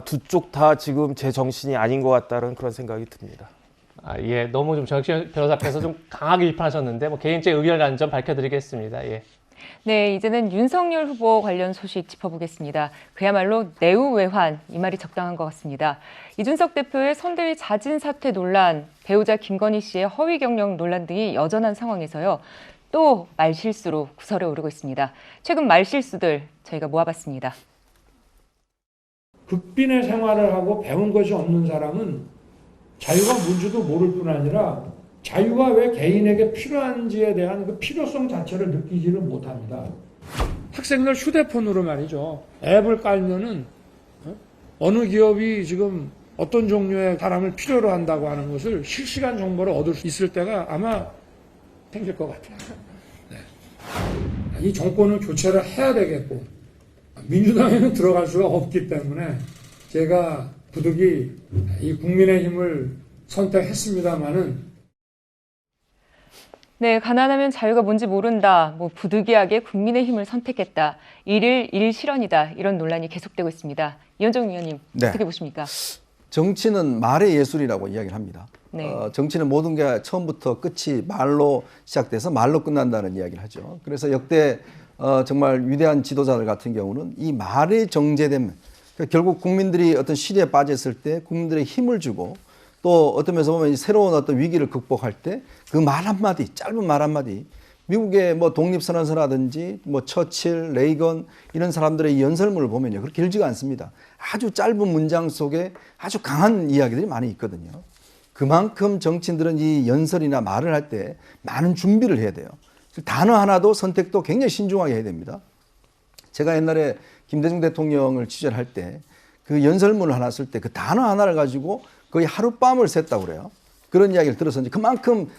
두 쪽 다 지금 제 정신이 아닌 것 같다는 그런 생각이 듭니다. 예, 너무 좀 정혁진 변호사께서 좀 강하게 비판하셨는데 뭐 개인적인 의견이라는 점 밝혀드리겠습니다. 예. 네, 이제는 윤석열 후보 관련 소식 짚어보겠습니다. 그야말로 내우외환, 이 말이 적당한 것 같습니다. 이준석 대표의 선대위 자진 사퇴 논란, 배우자 김건희 씨의 허위 경력 논란 등이 여전한 상황에서요. 또 말실수로 구설에 오르고 있습니다. 최근 말실수들 저희가 모아봤습니다. 극빈의 생활을 하고 배운 것이 없는 사람은 자유가 뭔지도 모를 뿐 아니라 자유가 왜 개인에게 필요한지에 대한 그 필요성 자체를 느끼지를 못합니다. 학생들 휴대폰으로 말이죠. 앱을 깔면은 어느 기업이 지금 어떤 종류의 사람을 필요로 한다고 하는 것을 실시간 정보를 얻을 수 있을 때가 아마 생길 것 같아요. 네. 이 정권을 교체를 해야 되겠고 민주당에는 들어갈 수가 없기 때문에 제가 부득이 이 국민의힘을 선택했습니다마는 네, 가난하면 자유가 뭔지 모른다. 부득이하게 국민의힘을 선택했다. 일일 실언이다. 이런 논란이 계속되고 있습니다. 이현정 위원님, 네. 어떻게 보십니까? 정치는 말의 예술이라고 이야기를 합니다. 네. 정치는 모든 게 처음부터 끝이 말로 시작돼서 말로 끝난다는 이야기를 하죠. 그래서 역대 정말 위대한 지도자들 같은 경우는 이 말의 정제됨, 그러니까 결국 국민들이 어떤 시대에 빠졌을 때 국민들의 힘을 주고 또 어떤 면에서 보면 새로운 어떤 위기를 극복할 때 그 말 한마디, 짧은 말 한마디, 미국의 뭐 독립선언서라든지 뭐 처칠, 레이건 이런 사람들의 연설문을 보면요. 그렇게 길지가 않습니다. 아주 짧은 문장 속에 아주 강한 이야기들이 많이 있거든요. 그만큼 정치인들은 이 연설이나 말을 할 때 많은 준비를 해야 돼요. 단어 하나도 선택도 굉장히 신중하게 해야 됩니다. 제가 옛날에 김대중 대통령을 취재를 할 때 그 연설문을 하나 쓸 때 그 단어 하나를 가지고 거의 하룻밤을 샜다고 그래요. 그런 이야기를 들었었는지 그만큼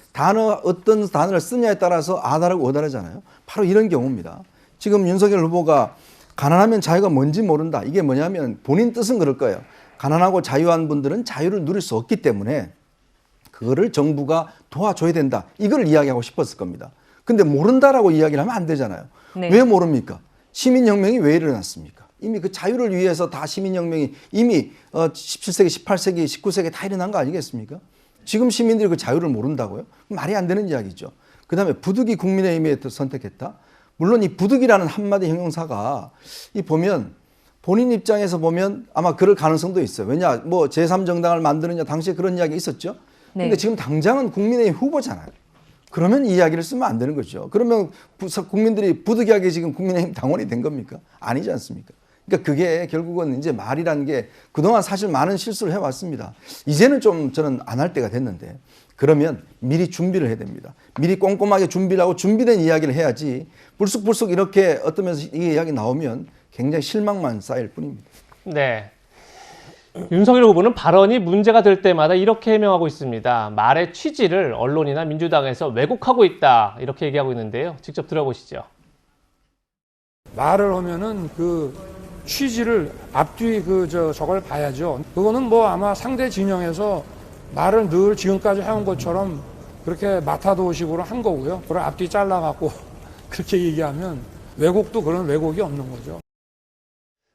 어떤 단어를 쓰냐에 따라서 아다르고 어다르잖아요. 바로 이런 경우입니다. 지금 윤석열 후보가 가난하면 자유가 뭔지 모른다. 이게 뭐냐면 본인 뜻은 그럴 거예요. 가난하고 자유한 분들은 자유를 누릴 수 없기 때문에 그거를 정부가 도와줘야 된다. 이걸 이야기하고 싶었을 겁니다. 근데 모른다라고 이야기를 하면 안 되잖아요. 네. 왜 모릅니까? 시민혁명이 왜 일어났습니까? 이미 그 자유를 위해서 다 시민혁명이 이미 17세기, 18세기, 19세기 다 일어난 거 아니겠습니까? 지금 시민들이 그 자유를 모른다고요? 말이 안 되는 이야기죠. 그 다음에 부득이 국민의힘에 선택했다. 물론 이 부득이라는 한마디 형용사가 보면 본인 입장에서 보면 아마 그럴 가능성도 있어요. 왜냐, 뭐 제3정당을 만드느냐 당시에 그런 이야기 있었죠. 네. 근데 지금 당장은 국민의힘 후보잖아요. 그러면 이 이야기를 쓰면 안 되는 거죠. 그러면 국민들이 부득이하게 지금 국민의힘 당원이 된 겁니까? 아니지 않습니까? 그러니까 그게 결국은 이제 말이라는 게 그동안 사실 많은 실수를 해왔습니다. 이제는 좀 저는 안 할 때가 됐는데 그러면 미리 준비를 해야 됩니다. 미리 꼼꼼하게 준비를 하고 준비된 이야기를 해야지 불쑥불쑥 이렇게 어떤 면에서 이 이야기 나오면 굉장히 실망만 쌓일 뿐입니다. 네. 윤석열 후보는 발언이 문제가 될 때마다 이렇게 해명하고 있습니다. 말의 취지를 언론이나 민주당에서 왜곡하고 있다. 이렇게 얘기하고 있는데요. 직접 들어보시죠. 말을 하면은 그 취지를 앞뒤 저걸 봐야죠. 그거는 뭐 아마 상대 진영에서 말을 늘 지금까지 해온 것처럼 그렇게 마타도식으로 한 거고요. 그걸 앞뒤 잘라갖고 그렇게 얘기하면 왜곡도 그런 왜곡이 없는 거죠.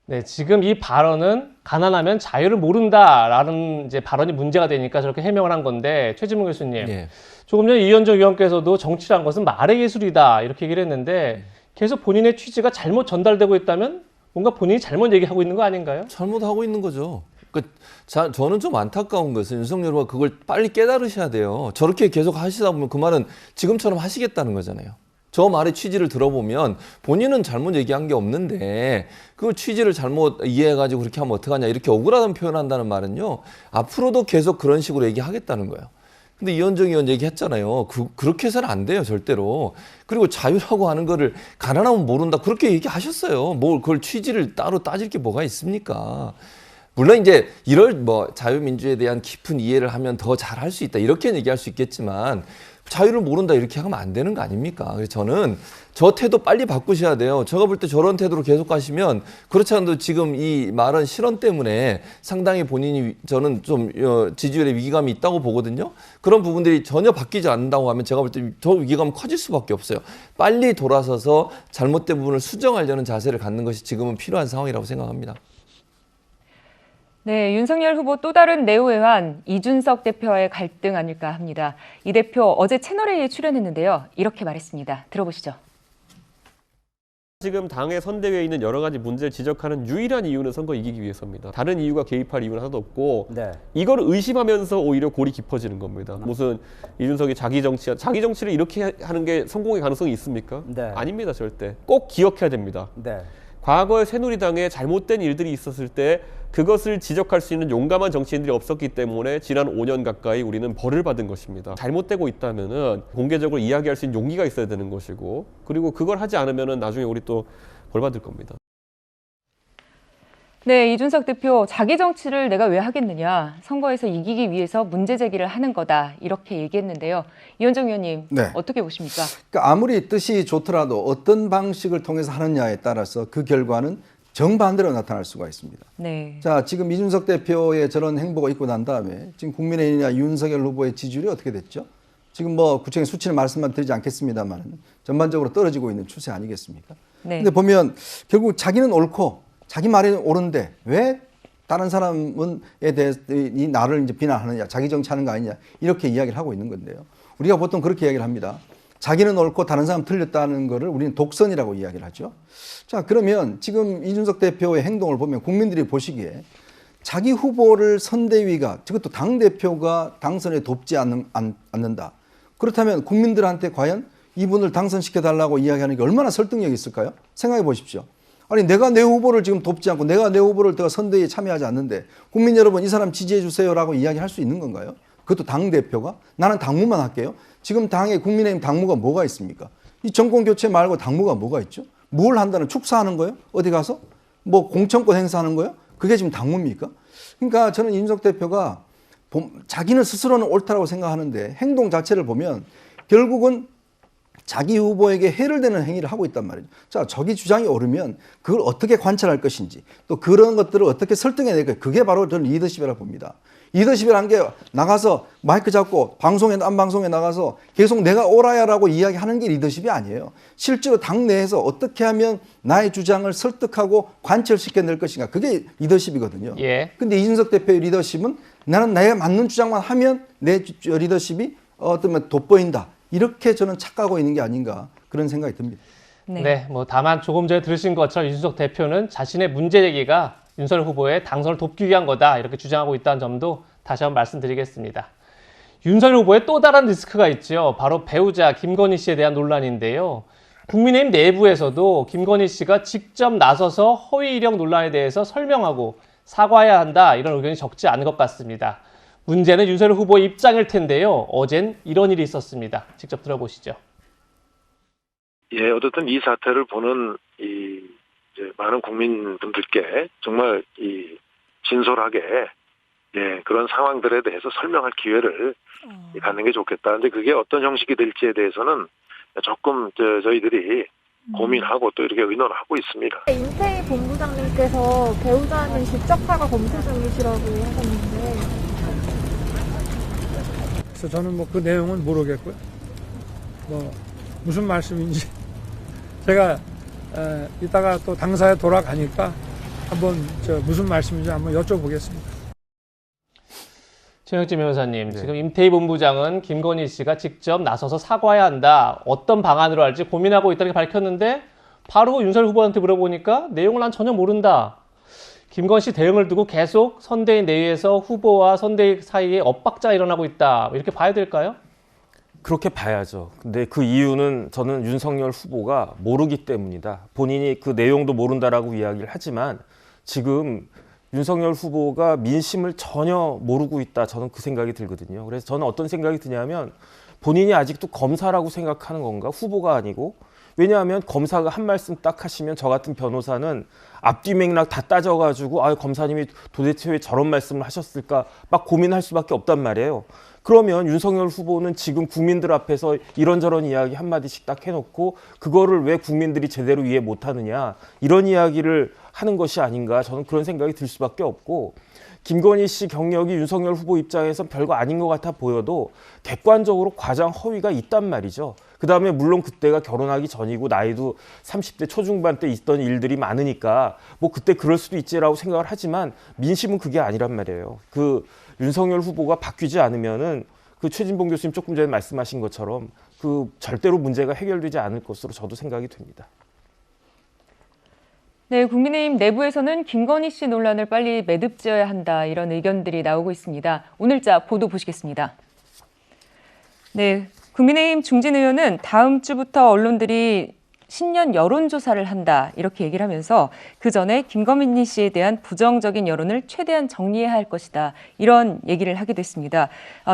네, 지금 이 발언은 가난하면 자유를 모른다라는 이제 발언이 문제가 되니까 저렇게 해명을 한 건데 최진봉 교수님, 네. 조금 전에 이현정 의원께서도 정치란 것은 말의 예술이다 이렇게 얘기를 했는데 계속 본인의 취지가 잘못 전달되고 있다면 뭔가 본인이 잘못 얘기하고 있는 거 아닌가요? 잘못하고 있는 거죠. 저는 좀 안타까운 것은 윤석열 후보가 그걸 빨리 깨달으셔야 돼요. 저렇게 계속 하시다 보면 그 말은 지금처럼 하시겠다는 거잖아요. 저 말의 취지를 들어보면 본인은 잘못 얘기한 게 없는데 그 취지를 잘못 이해해가지고 그렇게 하면 어떡하냐 이렇게 억울하다는 표현을 한다는 말은요. 앞으로도 계속 그런 식으로 얘기하겠다는 거예요. 근데 이현정 의원 얘기했잖아요. 그렇게 해서는 안 돼요, 절대로. 그리고 자유라고 하는 거를 가난하면 모른다. 그렇게 얘기하셨어요. 뭐 그걸 취지를 따로 따질 게 뭐가 있습니까? 물론 이제 이럴 자유민주에 대한 깊은 이해를 하면 더 잘할 수 있다. 이렇게 얘기할 수 있겠지만 자유를 모른다 이렇게 하면 안 되는 거 아닙니까? 그래서 저는 저 태도 빨리 바꾸셔야 돼요. 제가 볼 때 저런 태도로 계속 가시면 그렇지 않아도 지금 이 말은 실언 때문에 상당히 본인이 저는 좀 지지율에 위기감이 있다고 보거든요. 그런 부분들이 전혀 바뀌지 않는다고 하면 제가 볼 때 더 위기감은 커질 수밖에 없어요. 빨리 돌아서서 잘못된 부분을 수정하려는 자세를 갖는 것이 지금은 필요한 상황이라고 생각합니다. 네, 윤석열 후보 또 다른 내후회환 이준석 대표와의 갈등 아닐까 합니다. 이 대표 어제 채널A에 출연했는데요. 이렇게 말했습니다. 들어보시죠. 지금 당의 선대위에 있는 여러 가지 문제를 지적하는 유일한 이유는 선거 이기기 위해서입니다. 다른 이유가 개입할 이유는 하나도 없고 이걸 의심하면서 오히려 골이 깊어지는 겁니다. 무슨 이준석이 자기 정치를 이렇게 하는 게 성공의 가능성이 있습니까? 아닙니다, 절대. 꼭 기억해야 됩니다. 과거에 새누리당에 잘못된 일들이 있었을 때 그것을 지적할 수 있는 용감한 정치인들이 없었기 때문에 지난 5년 가까이 우리는 벌을 받은 것입니다. 잘못되고 있다면은 공개적으로 이야기할 수 있는 용기가 있어야 되는 것이고, 그리고 그걸 하지 않으면은 나중에 우리 또 벌 받을 겁니다. 네, 이준석 대표, 자기 정치를 내가 왜 하겠느냐, 선거에서 이기기 위해서 문제 제기를 하는 거다, 이렇게 얘기했는데요. 이현정 의원님, 네. 어떻게 보십니까? 그러니까 아무리 뜻이 좋더라도 어떤 방식을 통해서 하느냐에 따라서 그 결과는 정반대로 나타날 수가 있습니다. 네. 자, 지금 이준석 대표의 저런 행보가 있고 난 다음에 지금 국민의힘이나 윤석열 후보의 지지율이 어떻게 됐죠? 지금 뭐 구체적인 수치는 말씀만 드리지 않겠습니다만 전반적으로 떨어지고 있는 추세 아니겠습니까? 네. 근데 보면 결국 자기는 옳고 자기 말이 옳은데 왜 다른 사람에 대해서 이 나를 이제 비난하느냐, 자기 정치하는 거 아니냐, 이렇게 이야기를 하고 있는 건데요. 우리가 보통 그렇게 이야기를 합니다. 자기는 옳고 다른 사람 틀렸다는 거를 우리는 독선이라고 이야기를 하죠. 자, 그러면 지금 이준석 대표의 행동을 보면 국민들이 보시기에 자기 후보를 선대위가, 그것도 당대표가 당선에 돕지 않는다. 그렇다면 국민들한테 과연 이분을 당선시켜달라고 이야기하는 게 얼마나 설득력이 있을까요? 생각해 보십시오. 아니, 내가 내 후보를 지금 돕지 않고 내가 내 후보를 내가 선대위에 참여하지 않는데 국민 여러분 이 사람 지지해 주세요라고 이야기할 수 있는 건가요? 그것도 당대표가? 나는 당무만 할게요. 지금 당에 국민의힘 당무가 뭐가 있습니까? 이 정권 교체 말고 당무가 뭐가 있죠? 뭘 한다는, 축사하는 거예요? 어디 가서? 뭐 공천권 행사하는 거예요? 그게 지금 당무입니까? 그러니까 저는 이준석 대표가 자기는 스스로는 옳다라고 생각하는데 행동 자체를 보면 결국은 자기 후보에게 해를 되는 행위를 하고 있단 말이죠. 자, 저기 주장이 옳으면 그걸 어떻게 관찰할 것인지, 또 그런 것들을 어떻게 설득해낼 것인지, 그게 바로 저는 리더십이라고 봅니다. 리더십이라는 게 나가서 마이크 잡고 방송에, 안 방송에 나가서 계속 내가 옳아야라고 이야기하는 게 리더십이 아니에요. 실제로 당내에서 어떻게 하면 나의 주장을 설득하고 관철시켜낼 것인가, 그게 리더십이거든요. 예. 근데 이준석 대표의 리더십은 나는 내가 맞는 주장만 하면 내 리더십이 어떤 돋보인다. 이렇게 저는 착각하고 있는 게 아닌가, 그런 생각이 듭니다. 네, 뭐 다만 조금 전에 들으신 것처럼 이준석 대표는 자신의 문제 제기가 윤석열 후보의 당선을 돕기 위한 거다, 이렇게 주장하고 있다는 점도 다시 한번 말씀드리겠습니다. 윤석열 후보의 또 다른 리스크가 있죠. 바로 배우자 김건희 씨에 대한 논란인데요. 국민의힘 내부에서도 김건희 씨가 직접 나서서 허위 이력 논란에 대해서 설명하고 사과해야 한다, 이런 의견이 적지 않은 것 같습니다. 문제는 윤석열 후보의 입장일 텐데요. 어젠 이런 일이 있었습니다. 직접 들어보시죠. 예, 어쨌든 이 사태를 보는 이제 많은 국민분들께 정말 진솔하게 그런 상황들에 대해서 설명할 기회를 갖는 게 좋겠다. 근데 그게 어떤 형식이 될지에 대해서는 조금 저희들이 고민하고 또 이렇게 의논하고 있습니다. 임태희 본부장님께서 배우자님 직접 사과 검토 중이시라고 하셨는데. 그래서 저는 뭐 그 내용은 모르겠고요. 뭐 무슨 말씀인지 제가 이따가 또 당사에 돌아가니까 한번 무슨 말씀인지 한번 여쭤보겠습니다. 최영진 변호사님, 지금 임태희 본부장은 김건희 씨가 직접 나서서 사과해야 한다, 어떤 방안으로 할지 고민하고 있다고 밝혔는데 바로 윤석열 후보한테 물어보니까 내용을 난 전혀 모른다. 김건희 씨 대응을 두고 계속 선대위 내에서 후보와 선대위 사이에 엇박자가 일어나고 있다, 이렇게 봐야 될까요? 그렇게 봐야죠. 근데 그 이유는 저는 윤석열 후보가 모르기 때문이다. 본인이 그 내용도 모른다라고 이야기를 하지만 지금 윤석열 후보가 민심을 전혀 모르고 있다, 저는 그 생각이 들거든요. 그래서 저는 어떤 생각이 드냐면 본인이 아직도 검사라고 생각하는 건가, 후보가 아니고. 왜냐하면 검사가 한 말씀 딱 하시면 저 같은 변호사는 앞뒤 맥락 다 따져가지고 검사님이 도대체 왜 저런 말씀을 하셨을까 막 고민할 수밖에 없단 말이에요. 그러면 윤석열 후보는 지금 국민들 앞에서 이런저런 이야기 한마디씩 딱 해놓고 그거를 왜 국민들이 제대로 이해 못하느냐, 이런 이야기를 하는 것이 아닌가, 저는 그런 생각이 들 수밖에 없고, 김건희 씨 경력이 윤석열 후보 입장에서 별거 아닌 것 같아 보여도 객관적으로 과장 허위가 있단 말이죠. 그다음에 물론 그때가 결혼하기 전이고 나이도 30대 초중반 때 있던 일들이 많으니까 뭐 그때 그럴 수도 있지라고 생각을 하지만 민심은 그게 아니란 말이에요. 그 윤석열 후보가 바뀌지 않으면은 그 최진봉 교수님 조금 전에 말씀하신 것처럼 그 절대로 문제가 해결되지 않을 것으로 저도 생각이 됩니다. 네, 국민의힘 내부에서는 김건희 씨 논란을 빨리 매듭지어야 한다, 이런 의견들이 나오고 있습니다. 오늘자 보도 보시겠습니다. 네, 국민의힘 중진 의원은 다음 주부터 언론들이 신년 여론조사를 한다 이렇게 얘기를 하면서 그 전에 김건희 씨에 대한 부정적인 여론을 최대한 정리해야 할 것이다 이런 얘기를 하게 됐습니다.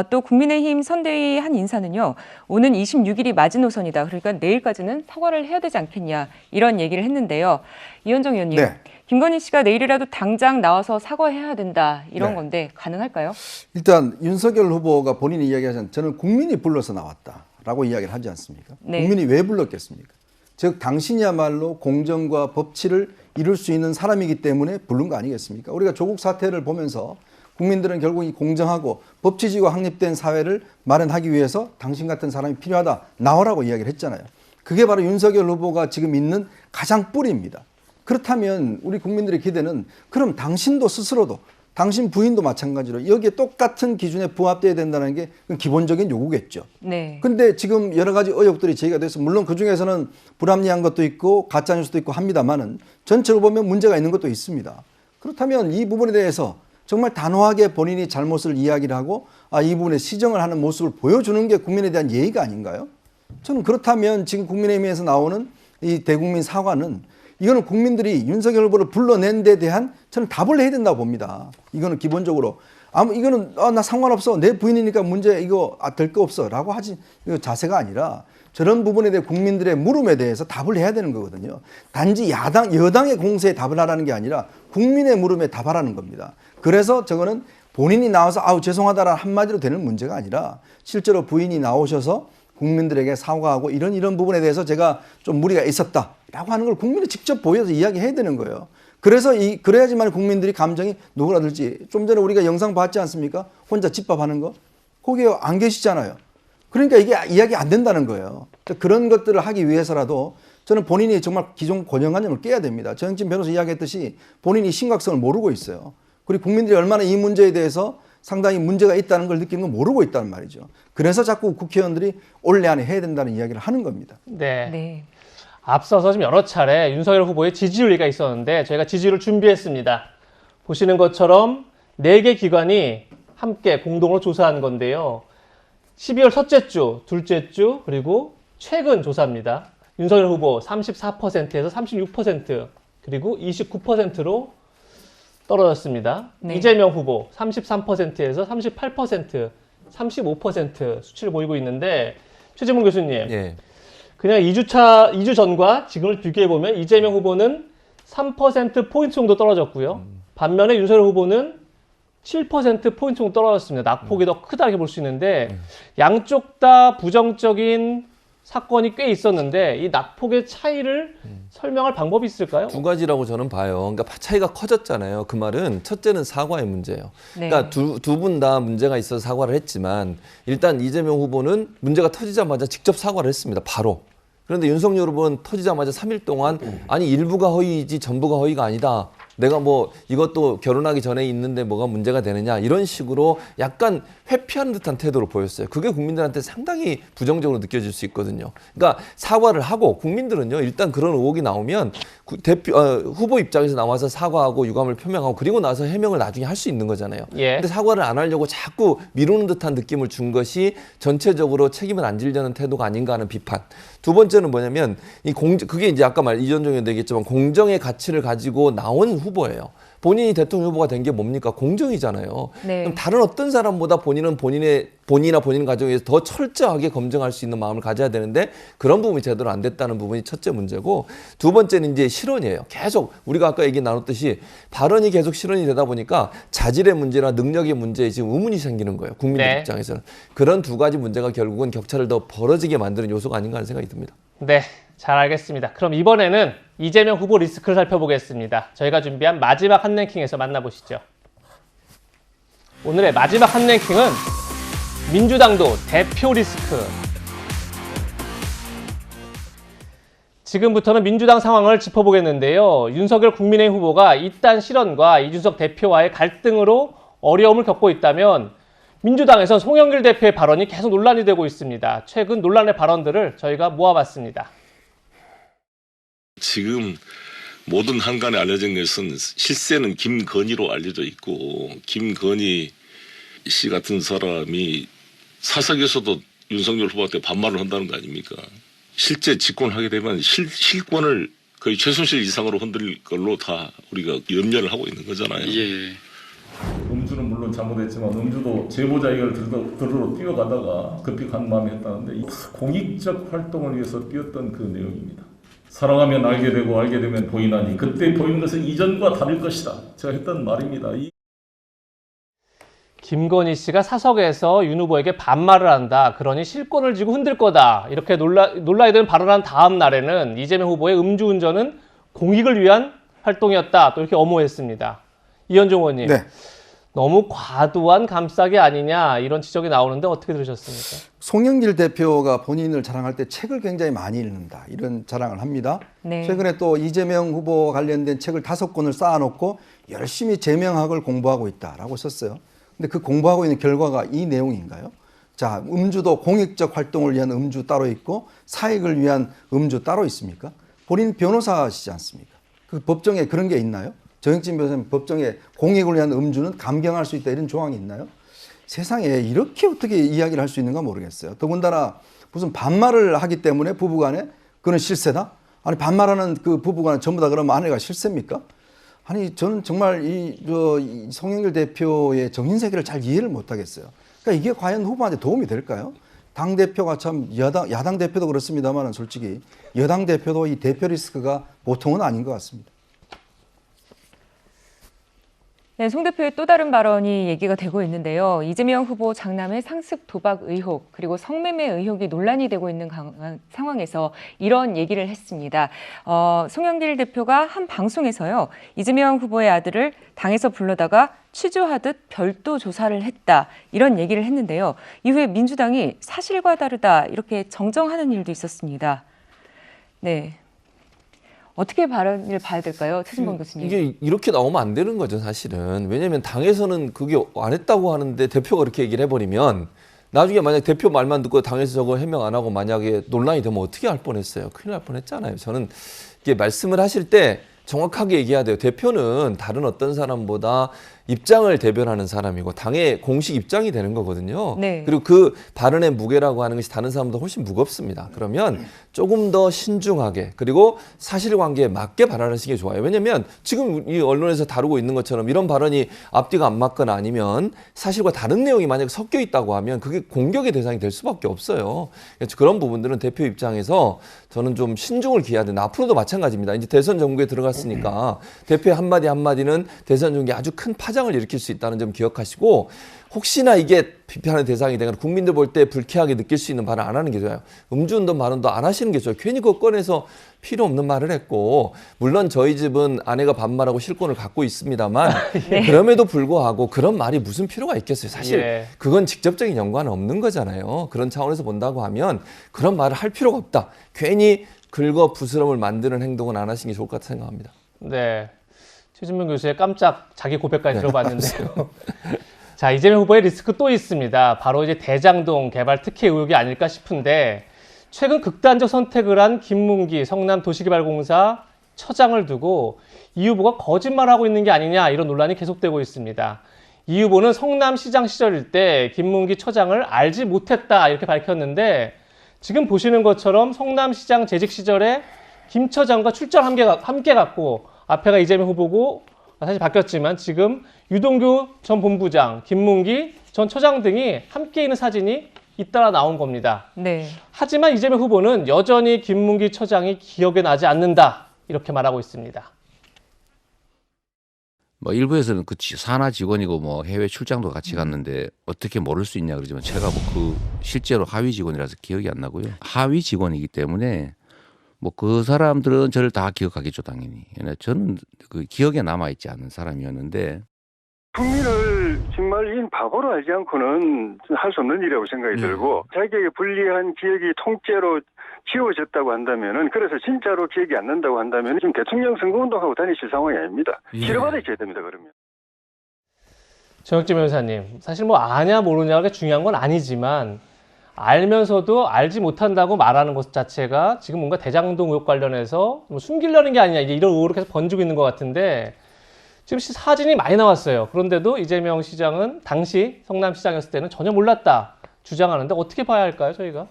또 국민의힘 선대위 한 인사는요. 오는 26일이 마지노선이다. 그러니까 내일까지는 사과를 해야 되지 않겠냐 이런 얘기를 했는데요. 이현정 의원님. 네. 김건희 씨가 내일이라도 당장 나와서 사과해야 된다 이런 네. 건데 가능할까요? 일단 윤석열 후보가 본인이 이야기하자면 저는 국민이 불러서 나왔다라고 이야기를 하지 않습니까? 네. 국민이 왜 불렀겠습니까? 즉 당신이야말로 공정과 법치를 이룰 수 있는 사람이기 때문에 부른 거 아니겠습니까? 우리가 조국 사태를 보면서 국민들은 결국 이 공정하고 법치주의가 확립된 사회를 마련하기 위해서 당신 같은 사람이 필요하다. 나오라고 이야기를 했잖아요. 그게 바로 윤석열 후보가 지금 있는 가장 뿌리입니다. 그렇다면 우리 국민들의 기대는 그럼 당신도 스스로도 당신 부인도 마찬가지로 여기에 똑같은 기준에 부합돼야 된다는 게 기본적인 요구겠죠. 네. 근데 지금 여러 가지 의혹들이 제기가 돼서 물론 그중에서는 불합리한 것도 있고 가짜뉴스도 있고 합니다만은 전체로 보면 문제가 있는 것도 있습니다. 그렇다면 이 부분에 대해서 정말 단호하게 본인이 잘못을 이야기를 하고 이 부분에 시정을 하는 모습을 보여주는 게 국민에 대한 예의가 아닌가요? 저는 그렇다면 지금 국민의힘에서 나오는 이 대국민 사과는 이거는 국민들이 윤석열 후보를 불러낸 데 대한 저는 답을 해야 된다고 봅니다. 이거는 기본적으로 이거는 나 상관없어 내 부인이니까 문제 이거 될 거 없어 라고 하지 이거 자세가 아니라 저런 부분에 대해 국민들의 물음에 대해서 답을 해야 되는 거거든요. 단지 여당의 공세에 답을 하라는 게 아니라 국민의 물음에 답하라는 겁니다. 그래서 저거는 본인이 나와서 죄송하다라는 한마디로 되는 문제가 아니라 실제로 부인이 나오셔서 국민들에게 사과하고 이런 부분에 대해서 제가 좀 무리가 있었다라고 하는 걸 국민이 직접 보여서 이야기해야 되는 거예요. 그래서 그래야지만 국민들이 감정이 누그러들지. 좀 전에 우리가 영상 봤지 않습니까? 혼자 집밥하는 거. 거기에 안 계시잖아요. 그러니까 이게 이야기 안 된다는 거예요. 그런 것들을 하기 위해서라도 저는 본인이 정말 기존 고정관념을 깨야 됩니다. 정진 변호사 이야기했듯이 본인이 심각성을 모르고 있어요. 그리고 국민들이 얼마나 이 문제에 대해서 상당히 문제가 있다는 걸 느끼는 걸 모르고 있다는 말이죠. 그래서 자꾸 국회의원들이 올해 안에 해야 된다는 이야기를 하는 겁니다. 네. 네. 앞서서 지금 여러 차례 윤석열 후보의 지지율이 있었는데 저희가 지지율을 준비했습니다. 보시는 것처럼 4개 기관이 함께 공동으로 조사한 건데요. 12월 첫째 주, 둘째 주, 그리고 최근 조사입니다. 윤석열 후보 34%에서 36%, 그리고 29%로 떨어졌습니다. 네. 이재명 후보 33%에서 38%, 35% 수치를 보이고 있는데 최재문 교수님, 예. 그냥 2주 전과 지금을 비교해보면 이재명 후보는 3%포인트 정도 떨어졌고요. 반면에 윤석열 후보는 7%포인트 정도 떨어졌습니다. 낙폭이 더 크다 이렇게 볼 수 있는데 양쪽 다 부정적인 사건이 꽤 있었는데 이 낙폭의 차이를 설명할 방법이 있을까요? 두 가지라고 저는 봐요. 그러니까 차이가 커졌잖아요. 그 말은 첫째는 사과의 문제예요. 네. 그러니까 두 분 다 문제가 있어서 사과를 했지만 일단 이재명 후보는 문제가 터지자마자 직접 사과를 했습니다. 바로. 그런데 윤석열 후보는 터지자마자 3일 동안 아니 일부가 허위이지 전부가 허위가 아니다. 내가 뭐 이것도 결혼하기 전에 있는데 뭐가 문제가 되느냐 이런 식으로 약간 회피하는 듯한 태도를 보였어요. 그게 국민들한테 상당히 부정적으로 느껴질 수 있거든요. 그러니까 사과를 하고 국민들은요 일단 그런 의혹이 나오면 후보 입장에서 나와서 사과하고 유감을 표명하고 그리고 나서 해명을 나중에 할 수 있는 거잖아요. 예. 근데 사과를 안 하려고 자꾸 미루는 듯한 느낌을 준 것이 전체적으로 책임을 안 지려는 태도가 아닌가 하는 비판. 두 번째는 뭐냐면 그게 이제 아까 이전정에 얘기했지만 공정의 가치를 가지고 나온 후보예요. 본인이 대통령 후보가 된 게 뭡니까? 공정이잖아요. 네. 그럼 다른 어떤 사람보다 본인은 본인이나 본인 가정에서 더 철저하게 검증할 수 있는 마음을 가져야 되는데 그런 부분이 제대로 안 됐다는 부분이 첫째 문제고 두 번째는 이제 실언이에요. 계속 우리가 아까 얘기 나눴듯이 발언이 계속 실언이 되다 보니까 자질의 문제나 능력의 문제에 지금 의문이 생기는 거예요. 국민들 네. 입장에서는. 그런 두 가지 문제가 결국은 격차를 더 벌어지게 만드는 요소가 아닌가 하는 생각이 듭니다. 네, 잘 알겠습니다. 그럼 이번에는 이재명 후보 리스크를 살펴보겠습니다. 저희가 준비한 마지막 한 랭킹에서 만나보시죠. 오늘의 마지막 한 랭킹은 민주당도 대표 리스크. 지금부터는 민주당 상황을 짚어보겠는데요. 윤석열 국민의힘 후보가 이딴 실언과 이준석 대표와의 갈등으로 어려움을 겪고 있다면 민주당에서 송영길 대표의 발언이 계속 논란이 되고 있습니다. 최근 논란의 발언들을 저희가 모아봤습니다. 지금 모든 한간에 알려진 것은 실세는 김건희로 알려져 있고 김건희 씨 같은 사람이 사석에서도 윤석열 후보한테 반말을 한다는 거 아닙니까? 실제 집권하게 되면 실권을 거의 최순실 이상으로 흔들 걸로 다 우리가 염려를 하고 있는 거잖아요. 예. 음주는 물론 잘못했지만 음주도 제보자 얘기를 들으러 뛰어가다가 급히 간 마음에 했다는데 이 공익적 활동을 위해서 뛰었던 그 내용입니다. 사랑하면 알게 되고 알게 되면 보이나니 그때 보이는 것은 이전과 다를 것이다. 제가 했던 말입니다. 김건희 씨가 사석에서 윤 후보에게 반말을 한다. 그러니 실권을 쥐고 흔들 거다. 이렇게 논란이 된 발언한 다음 날에는 이재명 후보의 음주운전은 공익을 위한 활동이었다. 또 이렇게 엄호했습니다. 이현종 의원님. 네. 너무 과도한 감싸기 아니냐 이런 지적이 나오는데 어떻게 들으셨습니까? 송영길 대표가 본인을 자랑할 때 책을 굉장히 많이 읽는다 이런 자랑을 합니다. 네. 최근에 또 이재명 후보 관련된 책을 5권을 쌓아놓고 열심히 제명학을 공부하고 있다라고 썼어요. 근데 그 공부하고 있는 결과가 이 내용인가요? 자, 음주도 공익적 활동을 위한 음주 따로 있고 사익을 위한 음주 따로 있습니까? 본인 변호사시지 않습니까? 그 법정에 그런 게 있나요? 정영진 변호사님 법정에 공익을 위한 음주는 감경할 수 있다 이런 조항이 있나요? 세상에 이렇게 어떻게 이야기를 할 수 있는가 모르겠어요. 더군다나 무슨 반말을 하기 때문에 부부간에 그건 실세다? 아니 반말하는 그 부부간에 전부 다 그러면 아내가 실세입니까? 아니 저는 정말 이 송영길 대표의 정신세계를 잘 이해를 못하겠어요. 그러니까 이게 과연 후보한테 도움이 될까요? 당대표가 참 야당 대표도 그렇습니다만 솔직히 여당 대표도 이 대표 리스크가 보통은 아닌 것 같습니다. 네, 송 대표의 또 다른 발언이 얘기가 되고 있는데요. 이재명 후보 장남의 상습 도박 의혹 그리고 성매매 의혹이 논란이 되고 있는 상황에서 이런 얘기를 했습니다. 송영길 대표가 한 방송에서요. 이재명 후보의 아들을 당에서 불러다가 취조하듯 별도 조사를 했다. 이런 얘기를 했는데요. 이후에 민주당이 사실과 다르다 이렇게 정정하는 일도 있었습니다. 네. 어떻게 발언을 봐야 될까요? 최진범 교수님. 이게 이렇게 나오면 안 되는 거죠, 사실은. 왜냐하면 당에서는 그게 안 했다고 하는데 대표가 그렇게 얘기를 해버리면 나중에 만약 대표 말만 듣고 당에서 저거 해명 안 하고 만약에 논란이 되면 어떻게 할 뻔했어요. 큰일 날 뻔했잖아요. 저는 이게 말씀을 하실 때 정확하게 얘기해야 돼요. 대표는 다른 어떤 사람보다 입장을 대변하는 사람이고 당의 공식 입장이 되는 거거든요. 네. 그리고 그 발언의 무게라고 하는 것이 다른 사람보다 훨씬 무겁습니다. 그러면 조금 더 신중하게 그리고 사실관계에 맞게 발언하시는 게 좋아요. 왜냐하면 지금 이 언론에서 다루고 있는 것처럼 이런 발언이 앞뒤가 안 맞거나 아니면 사실과 다른 내용이 만약 섞여 있다고 하면 그게 공격의 대상이 될 수밖에 없어요. 그래서 그런 부분들은 대표 입장에서 저는 좀 신중을 기해야 된다. 앞으로도 마찬가지입니다. 이제 대선 정국에 들어갔으니까 대표의 한마디 한마디는 대선 정국에 아주 큰 파장을 일으킬 수 있다는 점 기억하시고 혹시나 이게 비판의 대상이 되거나 국민들 볼 때 불쾌하게 느낄 수 있는 발언 안 하는 게 좋아요. 음주운동 발언도 안 하시는 게 좋아요. 괜히 그거 꺼내서 필요 없는 말을 했고 물론 저희 집은 아내가 반말하고 실권을 갖고 있습니다만 네. 그럼에도 불구하고 그런 말이 무슨 필요가 있겠어요. 사실 예. 그건 직접적인 연관은 없는 거잖아요. 그런 차원에서 본다고 하면 그런 말을 할 필요가 없다. 괜히 긁어 부스럼을 만드는 행동은 안 하시는 게 좋을 것 같다 생각합니다. 네. 최진범 교수의 깜짝 자기 고백까지 들어봤는데요. 자, 이재명 후보의 리스크 또 있습니다. 바로 이제 대장동 개발 특혜 의혹이 아닐까 싶은데 최근 극단적 선택을 한 김문기 성남도시개발공사 처장을 두고 이 후보가 거짓말하고 있는 게 아니냐 이런 논란이 계속되고 있습니다. 이 후보는 성남시장 시절일 때 김문기 처장을 알지 못했다 이렇게 밝혔는데 지금 보시는 것처럼 성남시장 재직 시절에 김 처장과 출장 함께 갔고 앞에가 이재명 후보고 사실 바뀌었지만 지금 유동규 전 본부장, 김문기 전 처장 등이 함께 있는 사진이 잇따라 나온 겁니다. 네. 하지만 이재명 후보는 여전히 김문기 처장이 기억에 나지 않는다 이렇게 말하고 있습니다. 뭐 일부에서는 그 산하 직원이고 뭐 해외 출장도 같이 갔는데 어떻게 모를 수 있냐 그러지만 제가 뭐 그 실제로 하위 직원이라서 기억이 안 나고요. 하위 직원이기 때문에 뭐 그 사람들은 저를 다 기억하겠죠 당연히. 저는 그 기억에 남아 있지 않은 사람이었는데. 국민을 정말 바보로 알지 않고는 할 수 없는 일이라고 생각이 들고 자기에게 불리한 기억이 통째로 지워졌다고 한다면은 그래서 진짜로 기억이 안 난다고 한다면 지금 대통령 선거운동하고 다니실 상황이 아닙니다. 치료받으셔야 됩니다 그러면. 정혁진 변호사님, 사실 뭐 아냐 모르냐가 중요한 건 아니지만 알면서도 알지 못한다고 말하는 것 자체가 지금 뭔가 대장동 의혹 관련해서 뭐 숨기려는 게 아니냐 이런 의혹을 계속 번지고 있는 것 같은데 지금 사진이 많이 나왔어요. 그런데도 이재명 시장은 당시 성남시장이었을 때는 전혀 몰랐다 주장하는데 어떻게 봐야 할까요, 저희가?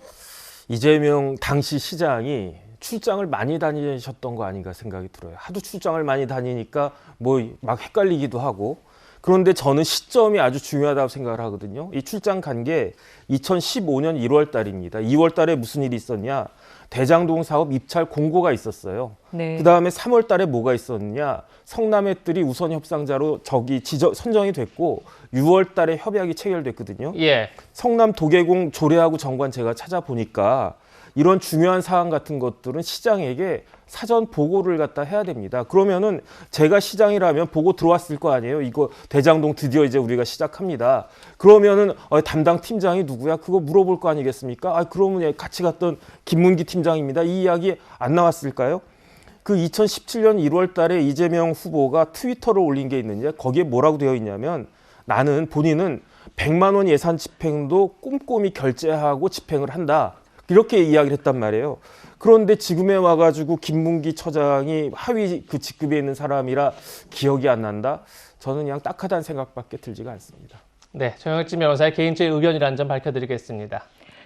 이재명 당시 시장이 출장을 많이 다니셨던 거 아닌가 생각이 들어요. 하도 출장을 많이 다니니까 뭐 막 헷갈리기도 하고. 그런데 저는 시점이 아주 중요하다고 생각을 하거든요. 이 출장 간 게 2015년 1월 달입니다. 2월 달에 무슨 일이 있었냐? 대장동 사업 입찰 공고가 있었어요. 네. 그다음에 3월 달에 뭐가 있었느냐? 성남의들이 우선 협상자로 선정이 됐고 6월 달에 협약이 체결됐거든요. 예. 성남 도계공 조례하고 정관 제가 찾아보니까 이런 중요한 사안 같은 것들은 시장에게 사전 보고를 갖다 해야 됩니다. 그러면은 제가 시장이라면 보고 들어왔을 거 아니에요. 이거 대장동 드디어 이제 우리가 시작합니다. 그러면은 담당 팀장이 누구야? 그거 물어볼 거 아니겠습니까? 그러면 같이 갔던 김문기 팀장입니다. 이 이야기 안 나왔을까요? 그 2017년 1월 달에 이재명 후보가 트위터를 올린 게 있는데 거기에 뭐라고 되어 있냐면 나는 본인은 100만 원 예산 집행도 꼼꼼히 결제하고 집행을 한다. 이렇게 이야기를 했단 말이에요. 그런데 지금에 와가지고 김문기 처장이 하위 그 직급에 있는 사람이라 기억이 안 난다? 저는 그냥 딱하다는 생각밖에 들지가 않습니다. 네, 정영진 변호사의 개인적인 의견이라는 점 밝혀드리겠습니다.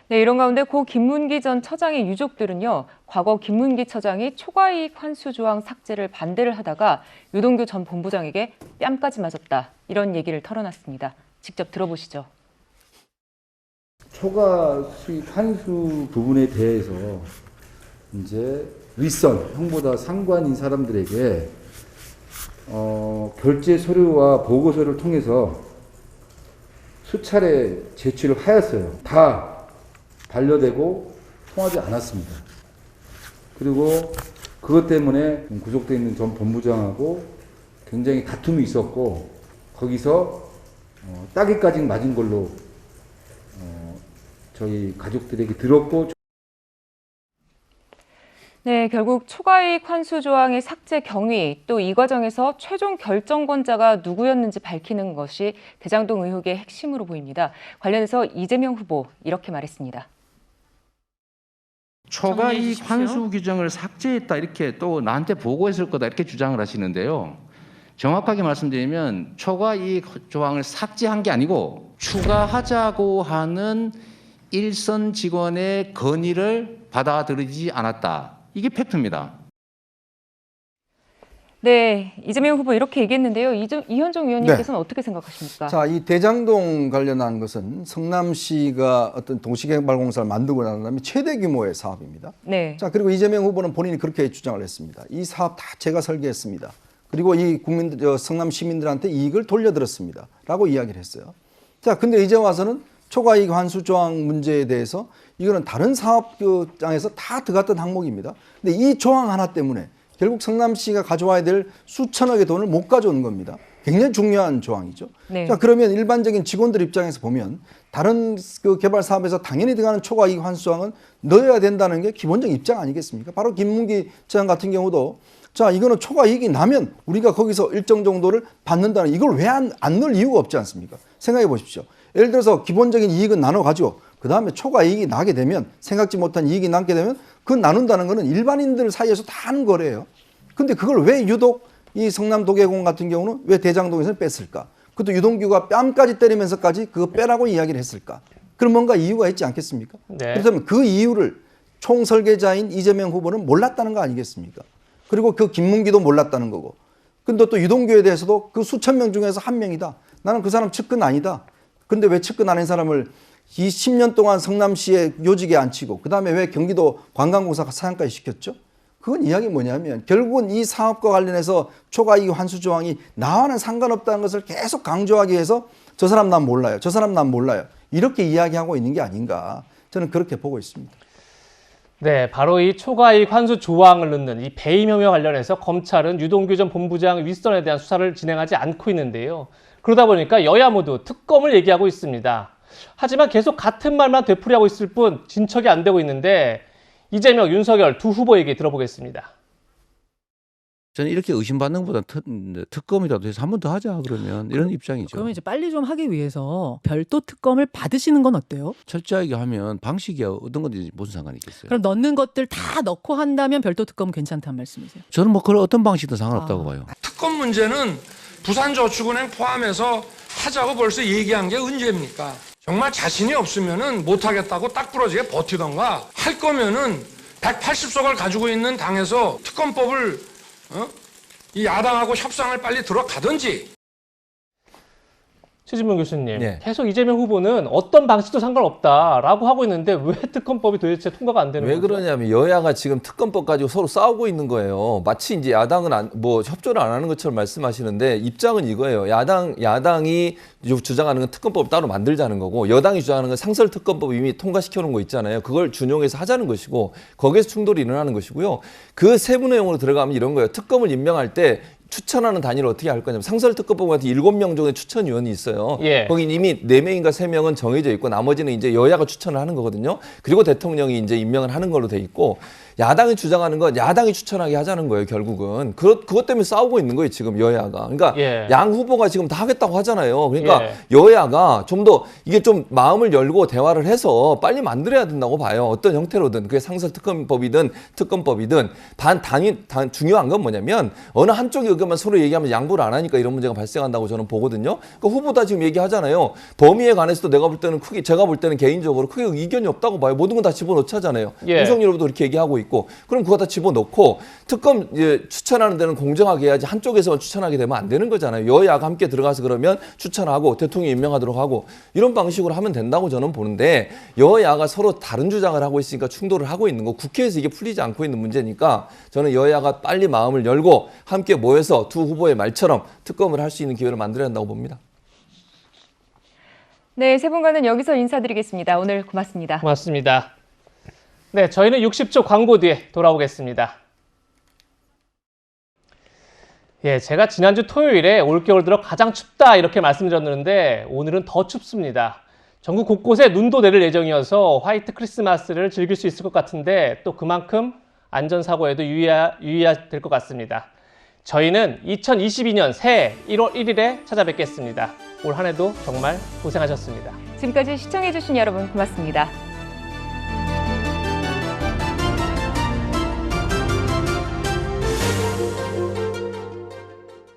네, 이런 가운데 고 김문기 전 처장의 유족들은요, 과거 김문기 처장이 초과이익 환수 조항 삭제를 반대를 하다가 유동규 전 본부장에게 뺨까지 맞았다, 이런 얘기를 털어놨습니다. 직접 들어보시죠. 초과 수익 환수 부분에 대해서 이제 윗선, 형보다 상관인 사람들에게 결제 서류와 보고서를 통해서 수차례 제출을 하였어요. 다 반려되고 통하지 않았습니다. 그리고 그것 때문에 구속되어 있는 전 본부장하고 굉장히 다툼이 있었고 거기서 따귀까지 맞은 걸로 저희 가족들에게 들었고. 네, 결국 초과이익 환수 조항의 삭제 경위, 또 이 과정에서 최종 결정권자가 누구였는지 밝히는 것이 대장동 의혹의 핵심으로 보입니다. 관련해서 이재명 후보 이렇게 말했습니다. 초과이익 환수 규정을 삭제했다 이렇게 또 나한테 보고했을 거다 이렇게 주장을 하시는데요. 정확하게 말씀드리면 초과이익 조항을 삭제한 게 아니고 추가하자고 하는 일선 직원의 건의를 받아들이지 않았다. 이게 팩트입니다. 네, 이재명 후보 이렇게 얘기했는데요. 이현종 위원님께서는 네. 어떻게 생각하십니까? 자, 이 대장동 관련한 것은 성남시가 어떤 도시개발공사를 만들고 난 다음에 최대 규모의 사업입니다. 네. 자, 그리고 이재명 후보는 본인이 그렇게 주장을 했습니다. 이 사업 다 제가 설계했습니다. 그리고 이 성남 시민들한테 이익을 돌려드렸습니다. 라고 이야기를 했어요. 자, 근데 이제 와서는 초과이익 환수 조항 문제에 대해서 이거는 다른 사업장에서 다 들어갔던 항목입니다. 근데 이 조항 하나 때문에 결국 성남시가 가져와야 될 수천억의 돈을 못 가져온 겁니다. 굉장히 중요한 조항이죠. 네. 자, 그러면 일반적인 직원들 입장에서 보면 다른 그 개발 사업에서 당연히 들어가는 초과이익 환수 조항은 넣어야 된다는 게 기본적인 입장 아니겠습니까? 바로 김문기 처장 같은 경우도 자, 이거는 초과이익이 나면 우리가 거기서 일정 정도를 받는다는 이걸 왜 안 넣을 이유가 없지 않습니까? 생각해 보십시오. 예를 들어서 기본적인 이익은 나눠 가지고 그 다음에 초과이익이 나게 되면 생각지 못한 이익이 남게 되면 그 나눈다는 거는 일반인들 사이에서 다 하는 거래요. 근데 그걸 왜 유독 이 성남 도계공 같은 경우는 왜 대장동에서는 뺐을까? 그것도 유동규가 뺨까지 때리면서까지 그거 빼라고 이야기를 했을까? 그럼 뭔가 이유가 있지 않겠습니까? 네. 그렇다면 그 이유를 총설계자인 이재명 후보는 몰랐다는 거 아니겠습니까? 그리고 그 김문기도 몰랐다는 거고. 근데 또 유동규에 대해서도 그 수천 명 중에서 한 명이다. 나는 그 사람 측근 아니다. 근데 왜 측근 아닌 사람을 20년 동안 성남시의 요직에 앉히고 그다음에 왜 경기도 관광공사 사장까지 시켰죠? 그건 이야기 뭐냐면 결국은 이 사업과 관련해서 초과이익 환수 조항이 나와는 상관없다는 것을 계속 강조하기 위해서 저 사람 난 몰라요. 저 사람 난 몰라요. 이렇게 이야기하고 있는 게 아닌가. 저는 그렇게 보고 있습니다. 네, 바로 이 초과이익 환수 조항을 넣는 이 배임 혐의와 관련해서 검찰은 유동규 전 본부장 윗선에 대한 수사를 진행하지 않고 있는데요. 그러다 보니까 여야 모두 특검을 얘기하고 있습니다. 하지만 계속 같은 말만 되풀이하고 있을 뿐 진척이 안 되고 있는데 이재명, 윤석열 두 후보 얘기 들어보겠습니다. 저는 이렇게 의심받는 것보다 특검이라도 해서 한 번 더 하자 그러면 이런 입장이죠. 그러면 이제 빨리 좀 하기 위해서 별도 특검을 받으시는 건 어때요? 철저하게 하면 방식이 어떤 건지 무슨 상관이 있겠어요. 그럼 넣는 것들 다 넣고 한다면 별도 특검은 괜찮다는 말씀이세요? 저는 뭐 그런 어떤 방식도 상관없다고 봐요. 특검 문제는 부산저축은행 포함해서 하자고 벌써 얘기한 게 언제입니까? 정말 자신이 없으면은 못하겠다고 딱 부러지게 버티던가, 할 거면은 180석을 가지고 있는 당에서 특검법을 이 야당하고 협상을 빨리 들어가든지. 최진봉 교수님, 계속 이재명 후보는 어떤 방식도 상관없다라고 하고 있는데 왜 특검법이 도대체 통과가 안 되는 왜 거죠? 그러냐면 여야가 지금 특검법 가지고 서로 싸우고 있는 거예요. 마치 이제 야당은 뭐 협조를 안 하는 것처럼 말씀하시는데 입장은 이거예요. 야당이 주장하는 건 특검법을 따로 만들자는 거고, 여당이 주장하는 건 상설 특검법 이미 통과시켜 놓은 거 있잖아요. 그걸 준용해서 하자는 것이고, 거기에서 충돌이 일어나는 것이고요. 그 세부 내용으로 들어가면 이런 거예요. 특검을 임명할 때 추천하는 단위를 어떻게 할 거냐면, 상설특검법 같은 7명 정도의 추천위원이 있어요. 거기 이미 4명인가 3명은 정해져 있고 나머지는 이제 여야가 추천을 하는 거거든요. 그리고 대통령이 이제 임명을 하는 걸로 돼 있고, 야당이 주장하는 건 야당이 추천하게 하자는 거예요, 결국은. 그것 때문에 싸우고 있는 거예요, 지금 여야가. 그러니까 양 후보가 지금 다 하겠다고 하잖아요. 그러니까 여야가 좀 더 이게 좀 마음을 열고 대화를 해서 빨리 만들어야 된다고 봐요. 어떤 형태로든. 그게 상설특검법이든 특검법이든. 중요한 건 뭐냐면 어느 한쪽 의견만 서로 얘기하면 양보를 안 하니까 이런 문제가 발생한다고 저는 보거든요. 그 후보 다 지금 얘기하잖아요. 범위에 관해서도 제가 볼 때는 개인적으로 크게 이견이 없다고 봐요. 모든 건 다 집어넣자잖아요. 윤석열 후보도 그렇게 얘기하고 있고. 그럼 그거 다 집어넣고 특검 추천하는 데는 공정하게 해야지 한쪽에서만 추천하게 되면 안 되는 거잖아요. 여야가 함께 들어가서 그러면 추천하고 대통령이 임명하도록 하고 이런 방식으로 하면 된다고 저는 보는데, 여야가 서로 다른 주장을 하고 있으니까 충돌을 하고 있는 거, 국회에서 이게 풀리지 않고 있는 문제니까 저는 여야가 빨리 마음을 열고 함께 모여서 두 후보의 말처럼 특검을 할 수 있는 기회를 만들어야 한다고 봅니다. 네, 세 분과는 여기서 인사드리겠습니다. 오늘 고맙습니다. 고맙습니다. 네, 저희는 60초 광고 뒤에 돌아오겠습니다. 예, 제가 지난주 토요일에 올겨울 들어 가장 춥다 이렇게 말씀드렸는데 오늘은 더 춥습니다. 전국 곳곳에 눈도 내릴 예정이어서 화이트 크리스마스를 즐길 수 있을 것 같은데 또 그만큼 안전사고에도 유의해야 될 것 같습니다. 저희는 2022년 새해 1월 1일에 찾아뵙겠습니다. 올 한 해도 정말 고생하셨습니다. 지금까지 시청해주신 여러분 고맙습니다.